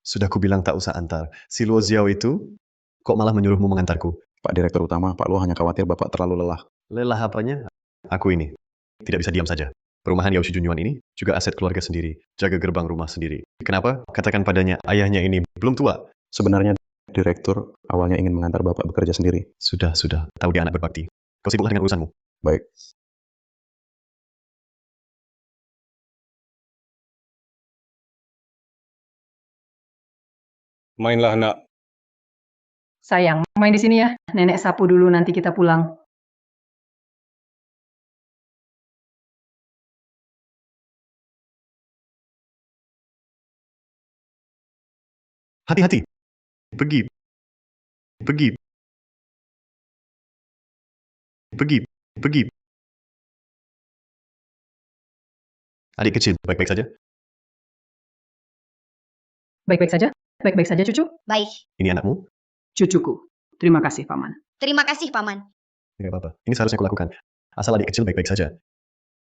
Sudah kubilang tak usah antar. Si Luo Xiao itu, kok malah menyuruhmu mengantarku? Pak Direktur Utama, Pak Luo hanya khawatir Bapak terlalu lelah. Lelah apanya? Aku ini. Tidak bisa diam saja. Perumahan Yaoshi Junyuan ini juga aset keluarga sendiri. Jaga gerbang rumah sendiri. Kenapa? Katakan padanya, ayahnya ini belum tua. Sebenarnya Direktur awalnya ingin mengantar Bapak bekerja sendiri. Sudah. Tahu dia anak berbakti. Kau sibuklah dengan urusanmu. Baik. Mainlah, nak. Sayang, main di sini ya. Nenek sapu dulu, nanti kita pulang. Hati-hati. Pergi. Adik kecil, baik-baik saja? Baik-baik saja? Baik-baik saja, cucu? Baik. Ini anakmu? Cucuku. Terima kasih, Paman. Terima kasih, Paman. Tidak apa-apa. Ini seharusnya kulakukan. Asal adik kecil baik-baik saja.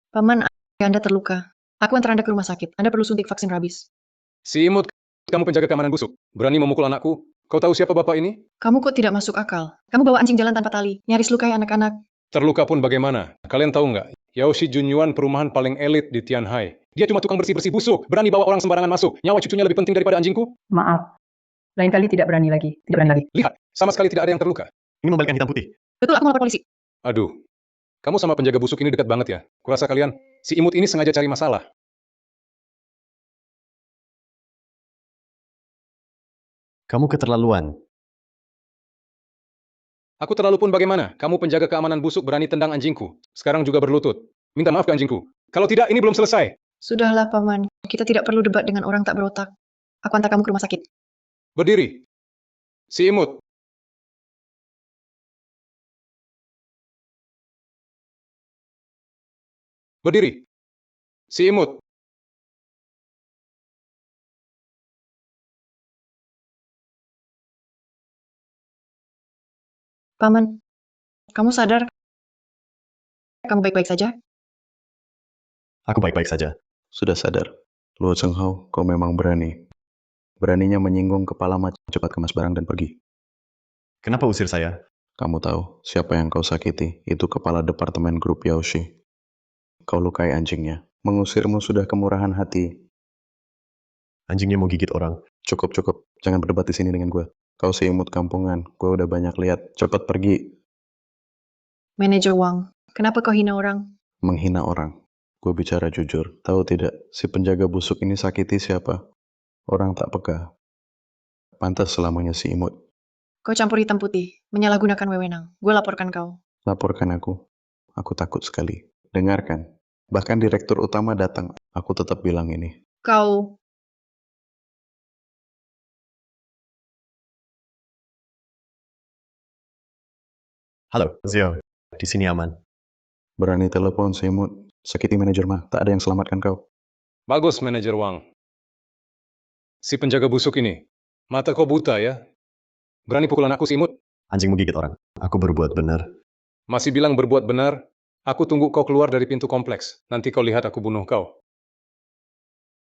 Paman, Anda terluka. Aku antar Anda ke rumah sakit. Anda perlu suntik vaksin rabies. Si imut, kamu penjaga keamanan busuk. Berani memukul anakku. Kau tahu siapa bapak ini? Kamu kok tidak masuk akal? Kamu bawa anjing jalan tanpa tali, nyaris lukai anak-anak. Terluka pun bagaimana? Kalian tahu nggak? Yaoshi Junyuan perumahan paling elit di Tianhai. Dia cuma tukang bersih-bersih busuk. Berani bawa orang sembarangan masuk. Nyawa cucunya lebih penting daripada anjingku? Maaf. Lain kali tidak berani lagi. Tidak berani lagi. Lihat, sama sekali tidak ada yang terluka. Ini membalikkan hitam putih. Betul, aku mau lapor polisi. Aduh, kamu sama penjaga busuk ini dekat banget ya. Kurasa kalian, si imut ini sengaja cari masalah. Kamu keterlaluan. Aku terlalu pun bagaimana? Kamu penjaga keamanan busuk berani tendang anjingku. Sekarang juga berlutut. Minta maaf ke anjingku. Kalau tidak, ini belum selesai. Sudahlah, Paman. Kita tidak perlu debat dengan orang tak berotak. Aku antar kamu ke rumah sakit. Berdiri. Si imut. Berdiri. Si imut. Paman, kamu sadar? Kamu baik-baik saja? Aku baik-baik saja. Sudah sadar. Luo Chenghao, kau memang berani. Beraninya menyinggung kepala macam cepat kemas barang dan pergi. Kenapa usir saya? Kamu tahu siapa yang kau sakiti? Itu kepala departemen grup Yaoshi. Kau lukai anjingnya. Mengusirmu sudah kemurahan hati. Anjingnya mau gigit orang. Cukup. Jangan berdebat di sini dengan gue. Kau seimut kampungan. Gue udah banyak lihat. Cepat pergi. Manajer Wang, kenapa kau hina orang? Menghina orang. Gue bicara jujur. Tahu tidak, si penjaga busuk ini sakiti siapa? Orang tak peka. Pantas selamanya si imut. Kau campur hitam putih, menyalahgunakan wewenang. Gue laporkan kau. Laporkan aku. Aku takut sekali. Dengarkan. Bahkan direktur utama datang. Aku tetap bilang ini. Kau... Halo, Xiao. Di sini aman. Berani telepon si imut. Sakiti manajer mah. Tak ada yang selamatkan kau. Bagus, manajer Wang. Si penjaga busuk ini. Mata kau buta ya? Berani pukul anakku si imut? Anjingmu gigit orang. Aku berbuat benar. Masih bilang berbuat benar? Aku tunggu kau keluar dari pintu kompleks. Nanti kau lihat aku bunuh kau.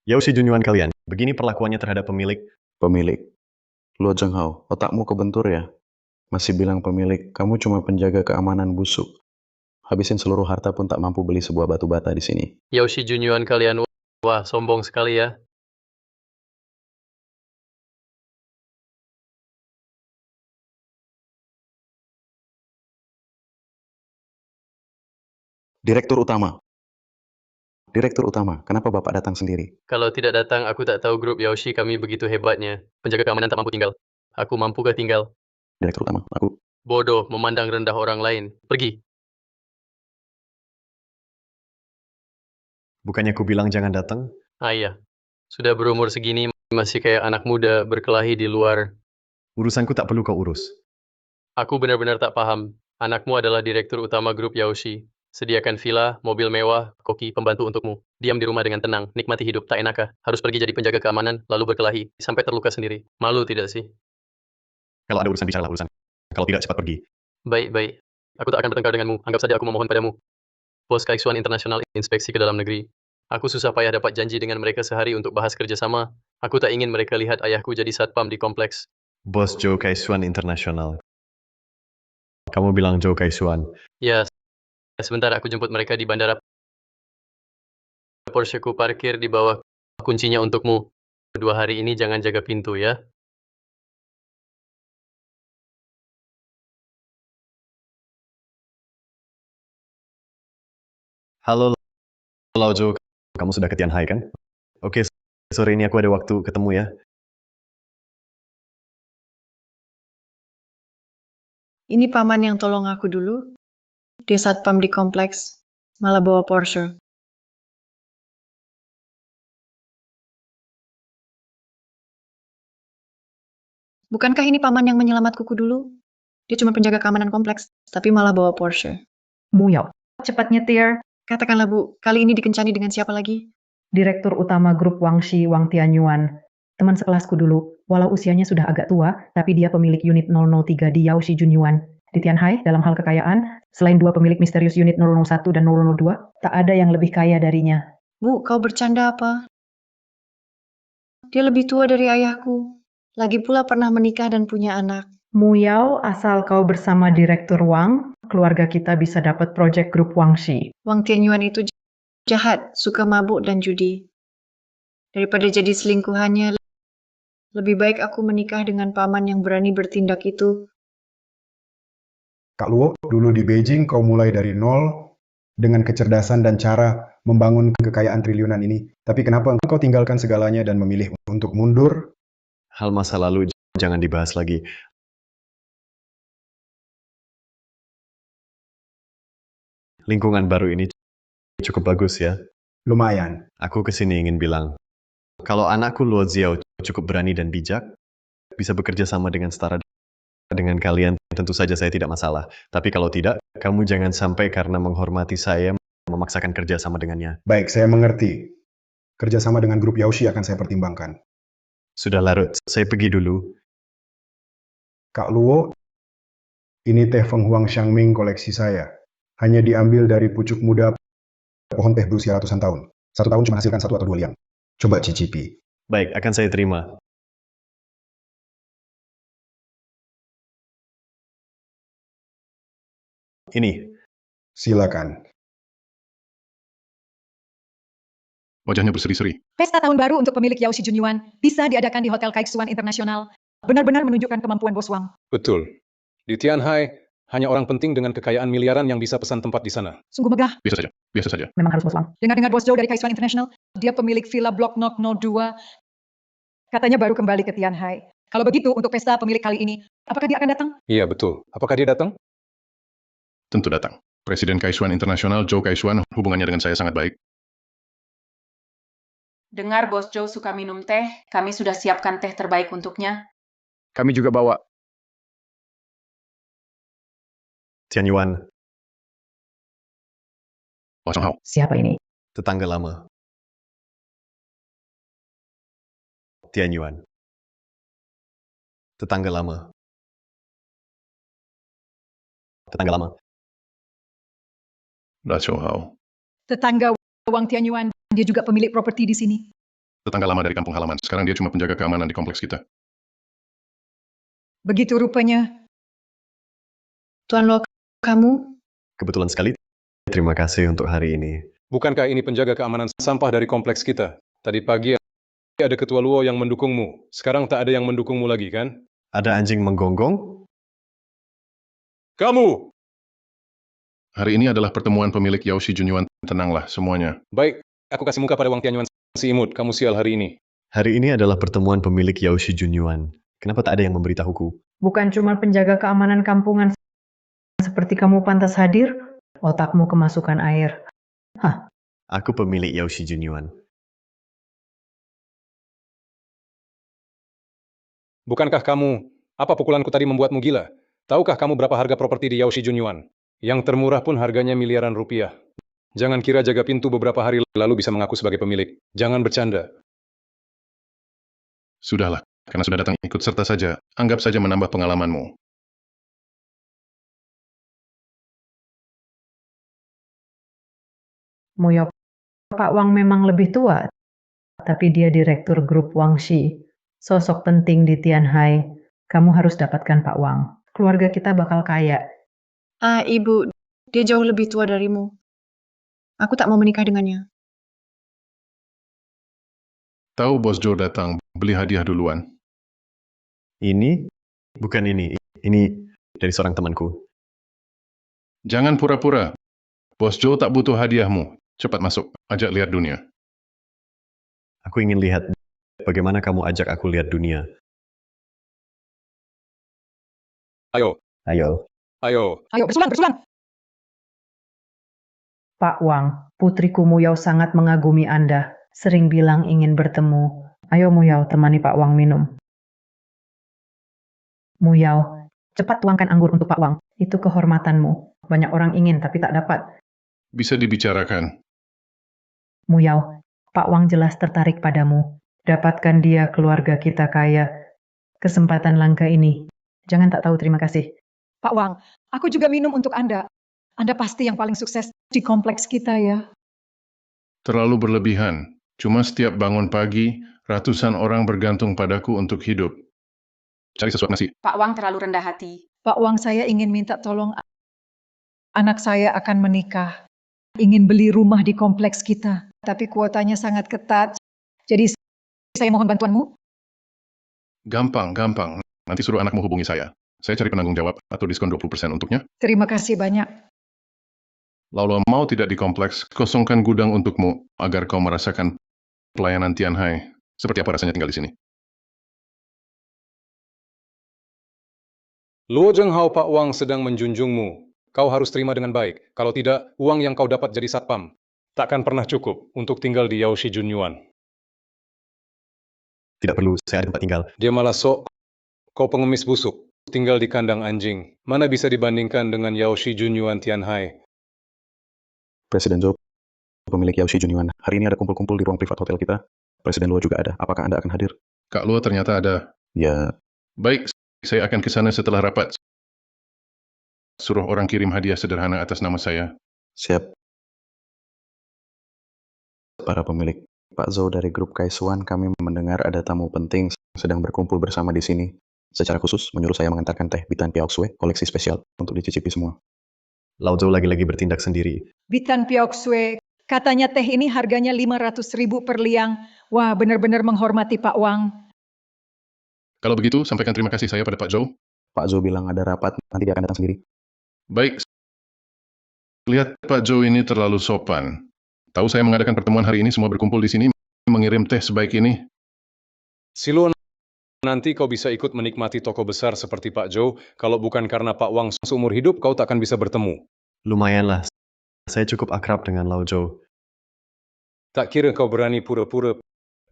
Yaoshi Junyuan kalian. Begini perlakuannya terhadap pemilik. Pemilik. Luo Zhenghao, otakmu kebentur ya? Masih bilang pemilik, kamu cuma penjaga keamanan busuk. Habisin seluruh harta pun tak mampu beli sebuah batu bata di sini. Yaoshi Junyuan kalian, wah sombong sekali ya. Direktur utama. Direktur utama, kenapa Bapak datang sendiri? Kalau tidak datang, aku tak tahu grup Yaoshi kami begitu hebatnya. Penjaga keamanan tak mampu tinggal. Aku mampukah tinggal? Direktur utama, aku... Bodoh, memandang rendah orang lain. Pergi. Bukannya ku bilang jangan datang? Iya. Sudah berumur segini, masih kayak anak muda berkelahi di luar. Urusanku tak perlu kau urus. Aku benar-benar tak paham. Anakmu adalah direktur utama grup Yaoshi. Sediakan villa, mobil mewah, koki, pembantu untukmu. Diam di rumah dengan tenang, nikmati hidup, tak enakkah? Harus pergi jadi penjaga keamanan, lalu berkelahi, sampai terluka sendiri. Malu tidak sih? Kalau ada urusan, bicaralah urusan. Kalau tidak, cepat pergi. Baik. Aku tak akan bertengkar denganmu. Anggap saja aku memohon padamu. Bos Kaiksuan Internasional Inspeksi ke Dalam Negeri. Aku susah payah dapat janji dengan mereka sehari untuk bahas kerjasama. Aku tak ingin mereka lihat ayahku jadi satpam di kompleks. Bos Joe Kaisuan Internasional. Kamu bilang Joe Kaisuan. Ya, sebentar aku jemput mereka di bandara. Porscheku parkir di bawah kuncinya untukmu. 2 hari ini jangan jaga pintu ya. Halo, Lau Joe. Kamu sudah ke Tianhai kan? Oke, sore ini aku ada waktu ketemu ya. Ini paman yang tolong aku dulu. Dia satpam di kompleks, malah bawa Porsche. Bukankah ini paman yang menyelamat kuku dulu? Dia cuma penjaga keamanan kompleks, tapi malah bawa Porsche. Muyao, cepat nyetir. Katakanlah Bu, kali ini dikencani dengan siapa lagi? Direktur utama grup Wangxi Wang Tianyuan. Teman sekelasku dulu, walau usianya sudah agak tua, tapi dia pemilik unit 003 di Yaoshi Junyuan. Di Tianhai, dalam hal kekayaan, selain dua pemilik misterius unit 001 dan 002, tak ada yang lebih kaya darinya. Bu, kau bercanda apa? Dia lebih tua dari ayahku. Lagi pula pernah menikah dan punya anak. Muyao, asal kau bersama Direktur Wang, keluarga kita bisa dapat proyek grup Wangxi. Wang Tianyuan itu jahat, suka mabuk dan judi. Daripada jadi selingkuhannya, lebih baik aku menikah dengan paman yang berani bertindak itu. Kak Luo, dulu di Beijing kau mulai dari nol dengan kecerdasan dan cara membangun kekayaan triliunan ini. Tapi kenapa kau tinggalkan segalanya dan memilih untuk mundur? Hal masa lalu jangan dibahas lagi. Lingkungan baru ini cukup bagus ya. Lumayan. Aku kesini ingin bilang, kalau anakku Luo Xiao cukup berani dan bijak, bisa bekerja sama dengan setara dengan kalian, tentu saja saya tidak masalah. Tapi kalau tidak, kamu jangan sampai karena menghormati saya, memaksakan kerja sama dengannya. Baik, saya mengerti. Kerjasama dengan grup Yaoshi akan saya pertimbangkan. Sudah larut, saya pergi dulu. Kak Luo, ini teh Feng Huang Xiangming koleksi saya. Hanya diambil dari pucuk muda pohon teh berusia ratusan tahun. 1 tahun cuma hasilkan 1 atau 2 liang. Coba cicipi. Baik, akan saya terima. Ini, Silakan. Wajahnya berseri-seri. Pesta tahun baru untuk pemilik Yaoshi Junyuan bisa diadakan di Hotel Kaixuan Internasional. Benar-benar menunjukkan kemampuan Bos Wang. Betul. Di Tianhai, hanya orang penting dengan kekayaan miliaran yang bisa pesan tempat di sana. Sungguh megah. Biasa saja. Memang harus Bos Wang. Dengar-dengar Bos Joe dari Kaixuan International, dia pemilik Villa Blok Nok 02. Katanya baru kembali ke Tianhai. Kalau begitu, untuk pesta pemilik kali ini, apakah dia akan datang? Iya, betul. Apakah dia datang? Tentu datang. Presiden Kaisuan Internasional Joe Kaisuan hubungannya dengan saya sangat baik. Dengar Bos Joe suka minum teh, kami sudah siapkan teh terbaik untuknya. Kami juga bawa. Tianyuan, Wang Hao. Siapa ini? tetangga lama. Tianyuan, tetangga lama. Tetangga lama. Da Chou Hao. Tetangga Wang Tianyuan, dia juga pemilik properti di sini. Tetangga lama dari kampung halaman. Sekarang dia cuma penjaga keamanan di kompleks kita. Begitu rupanya. Tuan Lo, kamu? Kebetulan sekali, terima kasih untuk hari ini. Bukankah ini penjaga keamanan sampah dari kompleks kita? Tadi pagi ada ketua Luo yang mendukungmu. Sekarang tak ada yang mendukungmu lagi, kan? Ada anjing menggonggong? Kamu! Hari ini adalah pertemuan pemilik Yaoshi Junyuan. Tenanglah semuanya. Baik, aku kasih muka pada Wang Tianyuan si imut. Kamu sial hari ini. Hari ini adalah pertemuan pemilik Yaoshi Junyuan. Kenapa tak ada yang memberitahuku? Bukan cuma penjaga keamanan kampungan seperti kamu pantas hadir, otakmu kemasukan air. Aku pemilik Yaoshi Junyuan. Bukankah kamu, apa pukulanku tadi membuatmu gila? Tahukah kamu berapa harga properti di Yaoshi Junyuan? Yang termurah pun harganya miliaran rupiah. Jangan kira jaga pintu beberapa hari lalu bisa mengaku sebagai pemilik. Jangan bercanda. Sudahlah, karena sudah datang ikut serta saja. Anggap saja menambah pengalamanmu. Muyao, Pak Wang memang lebih tua. tapi dia direktur grup Wangxi. Sosok penting di Tianhai. Kamu harus dapatkan Pak Wang. Keluarga kita bakal kaya. Ibu, dia jauh lebih tua darimu. Aku tak mau menikah dengannya. Tahu Bos Joe datang, beli hadiah duluan. Ini? Bukan ini. Ini dari seorang temanku. Jangan pura-pura. Bos Joe tak butuh hadiahmu. Cepat masuk, ajak lihat dunia. Aku ingin lihat bagaimana kamu ajak aku lihat dunia. Ayo, Ayo. ayo. Ayo, bersulang, bersulang. Pak Wang, putriku Muyao sangat mengagumi Anda. Sering bilang ingin bertemu. Ayo Muyao, temani Pak Wang minum. Muyao, cepat tuangkan anggur untuk Pak Wang. Itu kehormatanmu. Banyak orang ingin tapi tak dapat. Bisa dibicarakan. Muyao, Pak Wang jelas tertarik padamu. Dapatkan dia, keluarga kita kaya. Kesempatan langka ini. Jangan tak tahu terima kasih. Pak Wang, aku juga minum untuk Anda. Anda pasti yang paling sukses di kompleks kita ya. Terlalu berlebihan. Cuma setiap bangun pagi, ratusan orang bergantung padaku untuk hidup. Cari sesuap nasi. Pak Wang terlalu rendah hati. Pak Wang, saya ingin minta tolong. Anak saya akan menikah. Ingin beli rumah di kompleks kita. Tapi kuotanya sangat ketat. Jadi saya mohon bantuanmu. Gampang, gampang. Nanti suruh anakmu hubungi saya. Saya cari penanggung jawab atau diskon 20% untuknya. Terima kasih banyak. Lalu mau tidak di kompleks, kosongkan gudang untukmu agar kau merasakan pelayanan Tianhai. Seperti apa rasanya tinggal di sini? Luo Zhenghao, Pak Wang sedang menjunjungmu. Kau harus terima dengan baik. Kalau tidak, uang yang kau dapat jadi satpam takkan pernah cukup untuk tinggal di Yaoshi Junyuan. Tidak perlu, saya ada tempat tinggal. Dia malah sok, kau pengemis busuk, tinggal di kandang anjing. Mana bisa dibandingkan dengan Yaoshi Junyuan Tianhai? Presiden Zhou, pemilik Yaoshi Junyuan. Hari ini ada kumpul-kumpul di ruang privat hotel kita. Presiden Luo juga ada. Apakah Anda akan hadir? Kak Luo ternyata ada. Ya, Baik, saya akan ke sana setelah rapat. Suruh orang kirim hadiah sederhana atas nama saya. siap. Para pemilik, Pak Zhou dari grup Kaisuan, kami mendengar ada tamu penting sedang berkumpul bersama di sini. Secara khusus, menyuruh saya mengantarkan teh Bitan Piaoxue, koleksi spesial, untuk dicicipi semua. Lao Zhou lagi-lagi bertindak sendiri. Bitan Piaoxue, katanya teh ini harganya 500.000 per liang. Wah, benar-benar menghormati Pak Wang. Kalau begitu, sampaikan terima kasih saya pada Pak Zhou. Pak Zhou bilang ada rapat, nanti dia akan datang sendiri. Baik, lihat Pak Zhou ini terlalu sopan. Tahu saya mengadakan pertemuan hari ini, semua berkumpul di sini, mengirim teh sebaik ini. Siluan, nanti kau bisa ikut menikmati toko besar seperti Pak Zhou. Kalau bukan karena Pak Wang seumur hidup, kau takkan bisa bertemu. Lumayanlah, saya cukup akrab dengan Lao Zhou. Tak kira kau berani pura-pura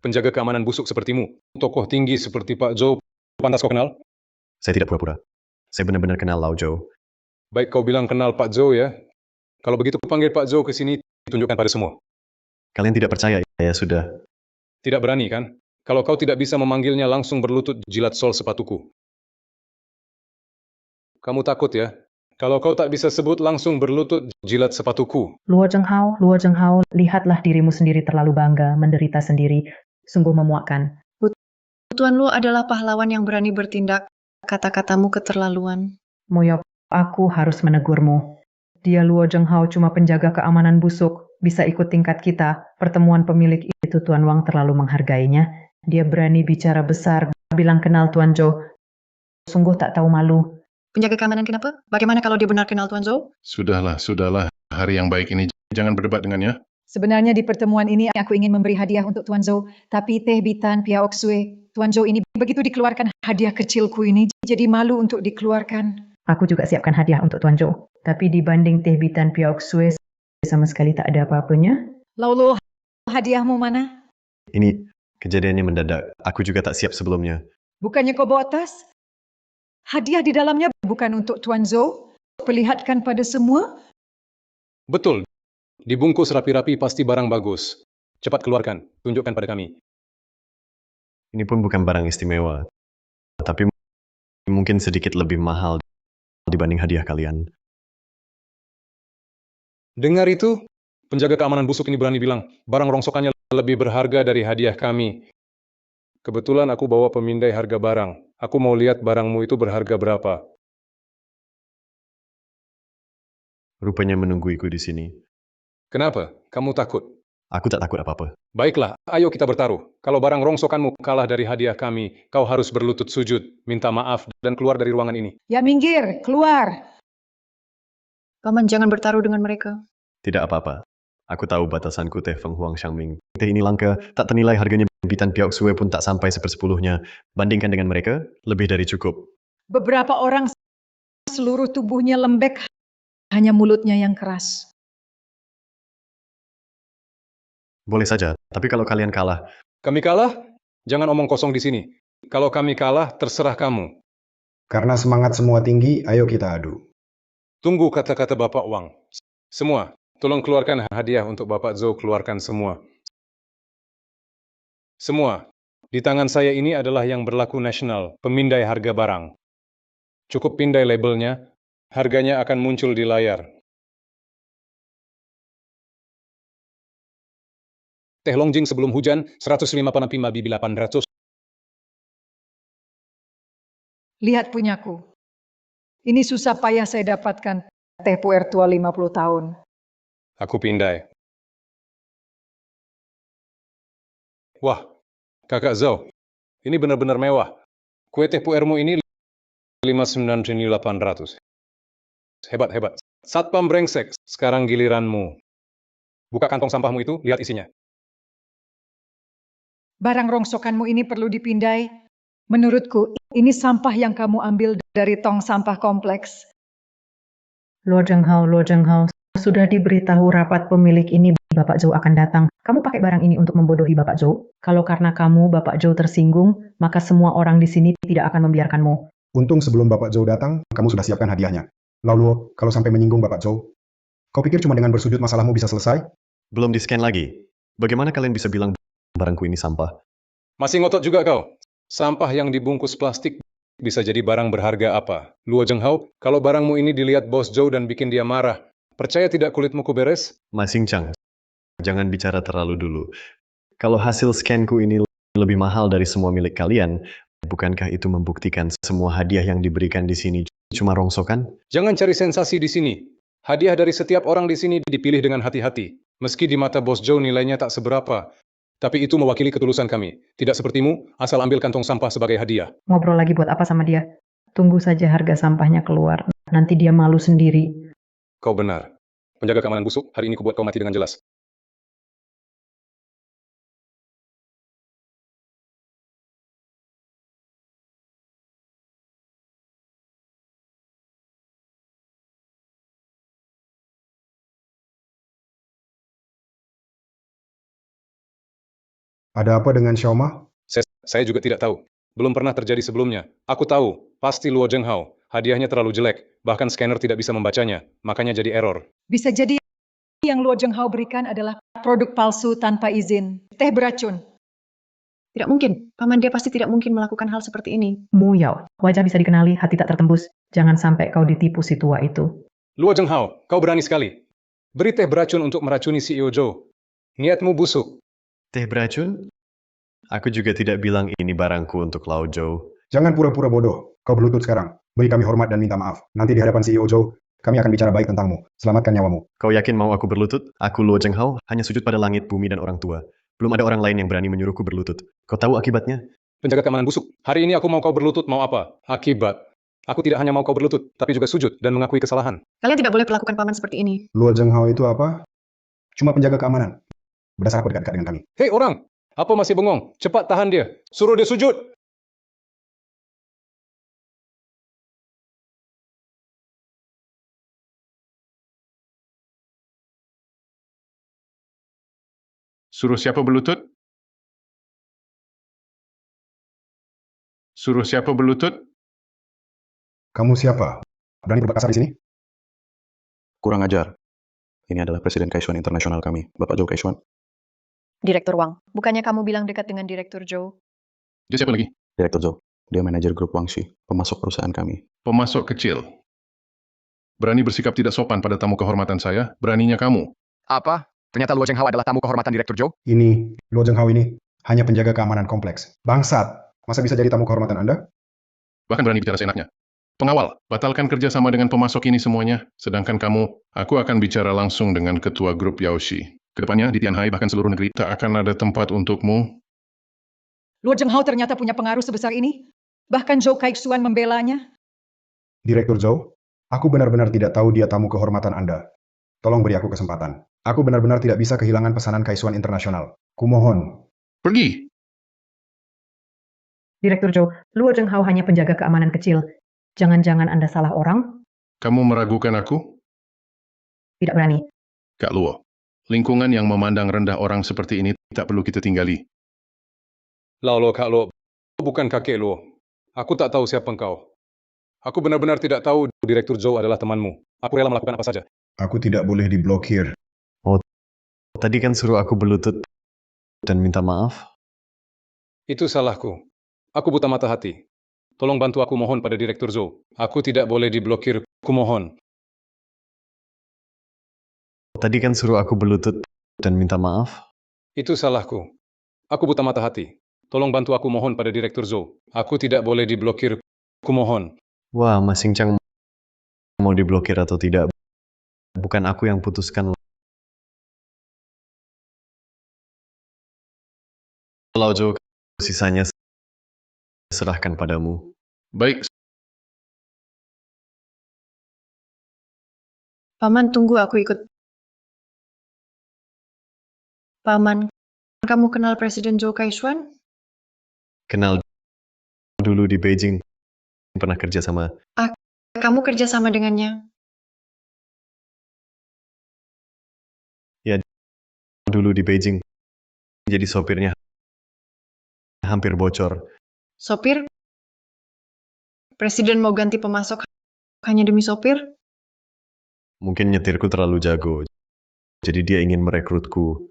penjaga keamanan busuk sepertimu. Tokoh tinggi seperti Pak Zhou, pantas kau kenal? Saya tidak pura-pura. Saya benar-benar kenal Lao Zhou. Baik kau bilang kenal Pak Zhou ya. Kalau begitu panggil Pak Zhou ke sini, tunjukkan pada semua. Kalian tidak percaya, ya sudah. Tidak berani kan? Kalau kau tidak bisa memanggilnya langsung berlutut jilat sol sepatuku. Kamu takut ya? Kalau kau tak bisa sebut langsung berlutut jilat sepatuku. Luo Zhenghao, lihatlah dirimu sendiri terlalu bangga, menderita sendiri. Sungguh memuakkan. Tuan Luo adalah pahlawan yang berani bertindak. Kata-katamu keterlaluan. Muyao, aku harus menegurmu. Dia Luo Zhenghao cuma penjaga keamanan busuk. Bisa ikut tingkat kita. Pertemuan pemilik itu Tuan Wang terlalu menghargainya. Dia berani bicara besar. Bilang kenal Tuan Zhou. Sungguh tak tahu malu. Penjaga keamanan kenapa? Bagaimana kalau dia benar kenal Tuan Zhou? Sudahlah, sudahlah. Hari yang baik ini, jangan berdebat dengannya. Sebenarnya di pertemuan ini aku ingin memberi hadiah untuk Tuan Zhou, tapi teh Bitan Piaoxue, Tuan Zhou ini begitu dikeluarkan hadiah kecilku ini, jadi malu untuk dikeluarkan. Aku juga siapkan hadiah untuk Tuan Zhou. Tapi dibanding teh Bitan Piaoxue, sama sekali tak ada apa-apanya. Laulo, hadiahmu mana? Ini kejadiannya mendadak. Aku juga tak siap sebelumnya. Bukannya kau bawa tas? Hadiah di dalamnya bukan untuk Tuan Zhou? Perlihatkan pada semua? Betul. Dibungkus rapi-rapi pasti barang bagus. Cepat keluarkan. Tunjukkan pada kami. Ini pun bukan barang istimewa. Tapi mungkin sedikit lebih mahal dibanding hadiah kalian. Dengar itu? Penjaga keamanan busuk ini berani bilang, barang rongsokannya lebih berharga dari hadiah kami. Kebetulan aku bawa pemindai harga barang. Aku mau lihat barangmu itu berharga berapa. Rupanya menungguiku di sini. Kenapa? Kamu takut? Aku tak takut apa-apa. Baiklah, ayo kita bertaruh. Kalau barang rongsokanmu kalah dari hadiah kami, kau harus berlutut sujud, minta maaf, dan keluar dari ruangan ini. Ya minggir, keluar. Paman jangan bertaruh dengan mereka. Tidak apa-apa. Aku tahu batasanku Teh Feng Huang Xiangming. Teh ini langka, tak ternilai harganya bimbitan Piaok Sue pun tak sampai 1/10-nya. Bandingkan dengan mereka, lebih dari cukup. Beberapa orang seluruh tubuhnya lembek, hanya mulutnya yang keras. Boleh saja, tapi kalau kalian kalah, Kami kalah? Jangan omong kosong di sini. Kalau kami kalah, terserah kamu. Karena semangat semua tinggi, ayo kita adu. Tunggu kata-kata Bapak Wang. Semua, tolong keluarkan hadiah untuk Bapak Zhou, keluarkan semua. Semua, di tangan saya ini adalah yang berlaku nasional, pemindai harga barang. Cukup pindai labelnya, harganya akan muncul di layar. Teh Longjing sebelum hujan, 105 panapima bibi 800. Lihat punyaku. Ini susah payah saya dapatkan teh puer tua 50 tahun. Aku pindai. Wah, Kakak Zhou, ini benar-benar mewah. Kue teh puermu ini 59.800. Hebat. Satpam brengsek, sekarang giliranmu. Buka kantong sampahmu itu, lihat isinya. Barang rongsokanmu ini perlu dipindai. Menurutku, ini sampah yang kamu ambil dari tong sampah kompleks. Luo Zhenghao, sudah diberitahu rapat pemilik ini Bapak Zhou akan datang. Kamu pakai barang ini untuk membodohi Bapak Zhou? Kalau karena kamu, Bapak Zhou tersinggung, maka semua orang di sini tidak akan membiarkanmu. Untung sebelum Bapak Zhou datang, kamu sudah siapkan hadiahnya. Lalu, kalau sampai menyinggung Bapak Zhou, kau pikir cuma dengan bersujud masalahmu bisa selesai? belum di-scan lagi. Bagaimana kalian bisa bilang barangku ini sampah? Masih ngotot juga kau? Sampah yang dibungkus plastik bisa jadi barang berharga apa? Luo Zhenghao, kalau barangmu ini dilihat Bos Zhou dan bikin dia marah, percaya tidak kulitmu beres? Masing Chang, jangan bicara terlalu dulu. Kalau hasil scanku ini lebih mahal dari semua milik kalian, bukankah itu membuktikan semua hadiah yang diberikan di sini cuma rongsokan? Jangan cari sensasi di sini. Hadiah dari setiap orang di sini dipilih dengan hati-hati. Meski di mata Bos Zhou nilainya tak seberapa, tapi itu mewakili ketulusan kami. Tidak sepertimu, asal ambil kantong sampah sebagai hadiah. Ngobrol lagi buat apa sama dia? Tunggu saja harga sampahnya keluar. Nanti dia malu sendiri. Kau benar. Penjaga keamanan busuk, hari ini kubuat kau mati dengan jelas. Ada apa dengan Xiaoma? Saya juga tidak tahu. Belum pernah terjadi sebelumnya. Aku tahu, pasti Luo Zhenghao. Hadiahnya terlalu jelek, bahkan scanner tidak bisa membacanya, makanya jadi error. Bisa jadi yang Luo Zhenghao berikan adalah produk palsu tanpa izin. Teh beracun. Tidak mungkin. Paman dia pasti tidak mungkin melakukan hal seperti ini. Mu Yao, wajah bisa dikenali, hati tak tertembus. Jangan sampai kau ditipu si tua itu. Luo Zhenghao, kau berani sekali. Beri teh beracun untuk meracuni CEO Zhou. Niatmu busuk. Teh beracun? Aku juga tidak bilang ini barangku untuk Lao Zhou. Jangan pura-pura bodoh. Kau berlutut sekarang. Beri kami hormat dan minta maaf. Nanti di hadapan CEO Zhou, kami akan bicara baik tentangmu. Selamatkan nyawamu. Kau yakin mau aku berlutut? Aku Luo Zhenghao, hanya sujud pada langit, bumi, dan orang tua. Belum ada orang lain yang berani menyuruhku berlutut. Kau tahu akibatnya? Penjaga keamanan busuk. Hari ini aku mau kau berlutut, mau apa? Akibat. Aku tidak hanya mau kau berlutut, tapi juga sujud dan mengakui kesalahan. Kalian tidak boleh perlakukan paman seperti ini. Luo Zhenghao itu apa? Cuma penjaga keamanan. Berdasar apa dekat-dekat dengan kami? Hei orang, apa masih bengong? Cepat tahan dia. Suruh dia sujud. Suruh siapa berlutut? Suruh siapa berlutut? Kamu siapa? Berani berbuat kasar di sini? Kurang ajar. Ini adalah Presiden Kaishuan Internasional kami, Bapak Zhou Kaishuan. Direktur Wang, bukannya kamu bilang dekat dengan Direktur Zhou? Dia siapa lagi? Direktur Zhou, dia manajer grup Wangxi, pemasok perusahaan kami. Pemasok kecil. Berani bersikap tidak sopan pada tamu kehormatan saya, beraninya kamu. Apa? Ternyata Luo Zhenghao adalah tamu kehormatan Direktur Zhou. Ini, Luo Zhenghao ini, hanya penjaga keamanan kompleks. Bangsat! Masa bisa jadi tamu kehormatan Anda? Bahkan berani bicara seenaknya. Pengawal, batalkan kerjasama dengan pemasok ini semuanya. Sedangkan kamu, aku akan bicara langsung dengan ketua grup Yaoshi. Kedepannya di Tianhai bahkan seluruh negeri tak akan ada tempat untukmu. Luo Zhenghao ternyata punya pengaruh sebesar ini. Bahkan Zhou Kaixuan membelanya. Direktur Zhou, aku benar-benar tidak tahu dia tamu kehormatan Anda. Tolong beri aku kesempatan. Aku benar-benar tidak bisa kehilangan pesanan Kaisuan Internasional. Kumohon. Pergi! Direktur Zhou, Luo Zhenghao hanya penjaga keamanan kecil. Jangan-jangan Anda salah orang? Kamu meragukan aku? Tidak berani. Kak Luo, lingkungan yang memandang rendah orang seperti ini tak perlu kita tinggali. Lo, Kak Lo, bukan kakek Lo. Aku tak tahu siapa engkau. Aku benar-benar tidak tahu Direktur Zhou adalah temanmu. Aku rela melakukan apa saja. Aku tidak boleh diblokir. Tadi kan suruh aku berlutut dan minta maaf. Itu salahku. Aku buta mata hati. Tolong bantu aku mohon pada Direktur Zhou. Aku tidak boleh diblokir. Kumohon. Tadi kan suruh aku berlutut dan minta maaf. Itu salahku. Aku buta mata hati. Tolong bantu aku mohon pada Direktur Zhou. Aku tidak boleh diblokir. Kumohon. Wah, Mas Xingchang mau diblokir atau tidak, bukan aku yang putuskan. Kalau Zhou, sisanya serahkan padamu. Baik, Paman, tunggu aku ikut. Paman, kamu kenal Presiden Zhou Kaixuan? Kenal dulu di Beijing, pernah kerja sama. Kamu kerja sama dengannya? Dulu di Beijing, jadi sopirnya hampir bocor. Sopir? Presiden mau ganti pemasok hanya demi sopir? Mungkin nyetirku terlalu jago, jadi dia ingin merekrutku.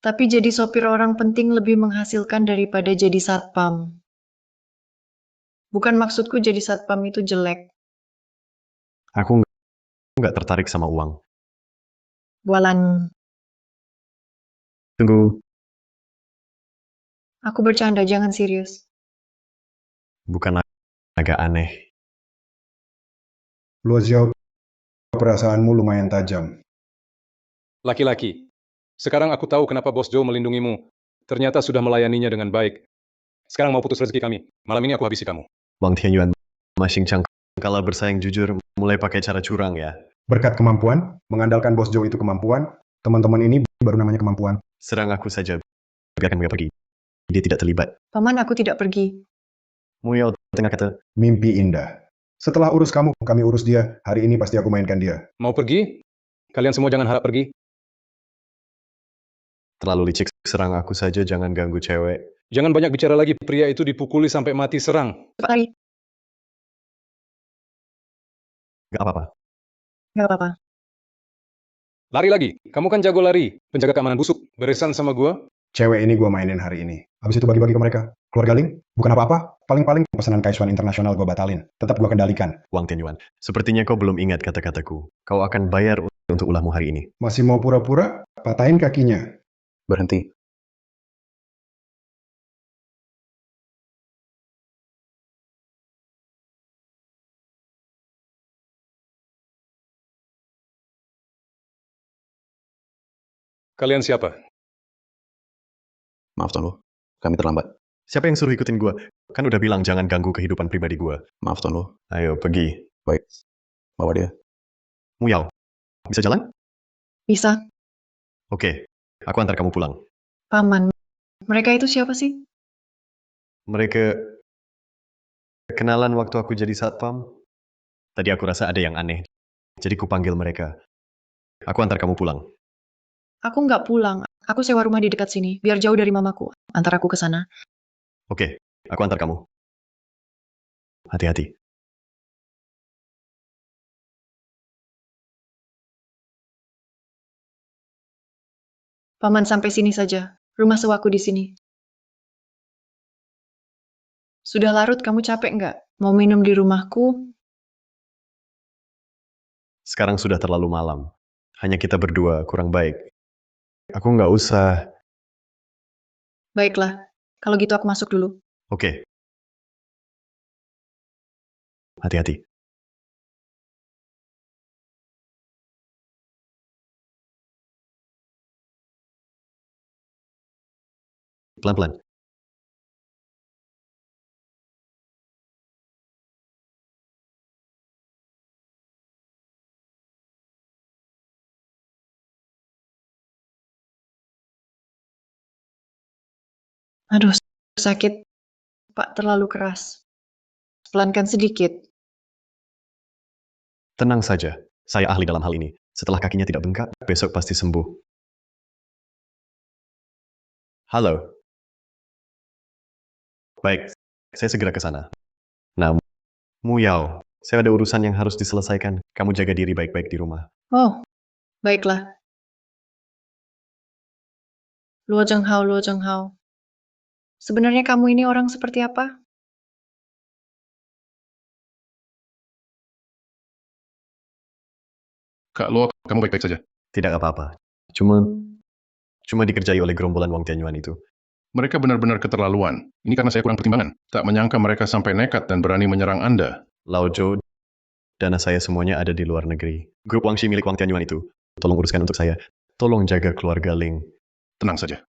Tapi jadi sopir orang penting lebih menghasilkan daripada jadi satpam. Bukan maksudku jadi satpam itu jelek. Aku nggak tertarik sama uang. Bualan, Tunggu, aku bercanda, jangan serius. bukan agak aneh. Luo Xiao, perasaanmu lumayan tajam. Laki-laki. Sekarang aku tahu kenapa Bos Zhou melindungimu. Ternyata sudah melayaninya dengan baik. Sekarang mau putus rezeki kami. Malam ini aku habisi kamu. Wang Tianyuan, Mas Xingchang, kalau bersaing jujur, mulai pakai cara curang ya. Berkat kemampuan, mengandalkan Bos Zhou itu kemampuan, teman-teman ini baru namanya kemampuan. Serang aku saja, biarkan dia pergi. Dia tidak terlibat. Paman, aku tidak pergi. Muyao tengah kata, Mimpi indah. Setelah urus kamu, kami urus dia. Hari ini pasti aku mainkan dia. Mau pergi? Kalian semua jangan harap pergi. terlalu licik, serang aku saja, jangan ganggu cewek. Jangan banyak bicara lagi, pria itu dipukuli sampai mati, serang. Cepat lari. Gak apa-apa. Gak apa-apa. Lari lagi, kamu kan jago lari. Penjaga keamanan busuk, beresan sama gua. Cewek ini gue mainin hari ini. Habis itu bagi-bagi ke mereka. Keluarga Ling, bukan apa-apa. Paling-paling pesanan Kaisuan Internasional gue batalin. Tetap gue kendalikan. Wang Tianyuan, sepertinya kau belum ingat kata-kataku. Kau akan bayar untuk ulahmu hari ini. Masih mau pura-pura? Patahin kakinya. Berhenti. Kalian siapa? Maaf Tuan Lu, kami terlambat. Siapa yang suruh ikutin gua? Kan udah bilang jangan ganggu kehidupan pribadi gua. Maaf Tuan Lu. Ayo, pergi. Baik, bawa dia. Muyao, bisa jalan? Bisa. Oke, aku antar kamu pulang. Paman, mereka itu siapa sih? Mereka kenalan waktu aku jadi satpam. Tadi aku rasa ada yang aneh, jadi kupanggil mereka. Aku antar kamu pulang. Aku nggak pulang. Aku sewa rumah di dekat sini, biar jauh dari mamaku. Antar aku ke sana. Oke, aku antar kamu. Hati-hati. Paman, sampai sini saja. Rumah sewaku di sini. Sudah larut, kamu capek nggak? Mau minum di rumahku? Sekarang sudah terlalu malam. Hanya kita berdua, kurang baik. Aku nggak usah. Baiklah, kalau gitu aku masuk dulu. Oke. Hati-hati. Pelan-pelan. Aduh, sakit. Pak, terlalu keras. Pelankan sedikit. Tenang saja. Saya ahli dalam hal ini. Setelah kakinya tidak bengkak, besok pasti sembuh. Halo. Baik, saya segera ke sana. Nah, Muyao, saya ada urusan yang harus diselesaikan. Kamu jaga diri baik-baik di rumah. Oh, baiklah. Luo Zhenghao, Luo Zhenghao. Sebenarnya kamu ini orang seperti apa? Kak Luo, kamu baik-baik saja. Tidak apa-apa. Cuma dikerjai oleh gerombolan Wang Tianyuan itu. Mereka benar-benar keterlaluan. Ini karena saya kurang pertimbangan. Tak menyangka mereka sampai nekat dan berani menyerang Anda. Lao Zhou, dana saya semuanya ada di luar negeri. Grup Wangxi milik Wang Tianyuan itu. Tolong uruskan untuk saya. Tolong jaga keluarga Ling. Tenang saja.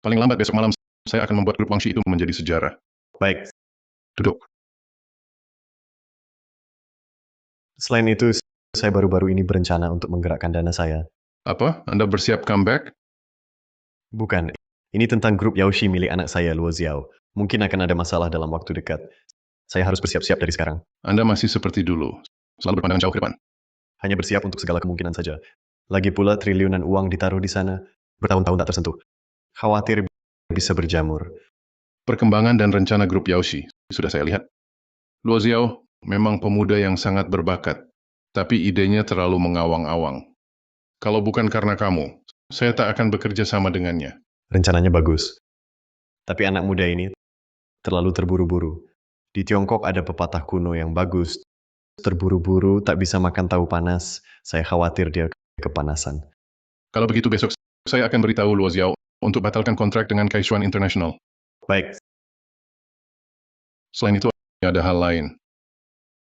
Paling lambat besok malam, saya akan membuat grup Wangxi itu menjadi sejarah. Baik. Duduk. Selain itu, saya baru-baru ini berencana untuk menggerakkan dana saya. Apa? Anda bersiap comeback? Bukan. Ini tentang grup Yaoshi milik anak saya, Luo Xiao. Mungkin akan ada masalah dalam waktu dekat. Saya harus bersiap-siap dari sekarang. Anda masih seperti dulu. Selalu berpandangan jauh ke depan. Hanya bersiap untuk segala kemungkinan saja. Lagi pula triliunan uang ditaruh di sana. Bertahun-tahun tak tersentuh. Khawatir bisa berjamur. Perkembangan dan rencana grup Yaoshi sudah saya lihat. Luo Xiao memang pemuda yang sangat berbakat, tapi idenya terlalu mengawang-awang. Kalau bukan karena kamu, saya tak akan bekerja sama dengannya. Rencananya bagus. Tapi anak muda ini terlalu terburu-buru. Di Tiongkok ada pepatah kuno yang bagus. Terburu-buru tak bisa makan tahu panas. Saya khawatir dia kepanasan. Kalau begitu besok saya akan beritahu Luo Xiao untuk batalkan kontrak dengan Kaishuan International. Baik, Selain itu, ada hal lain.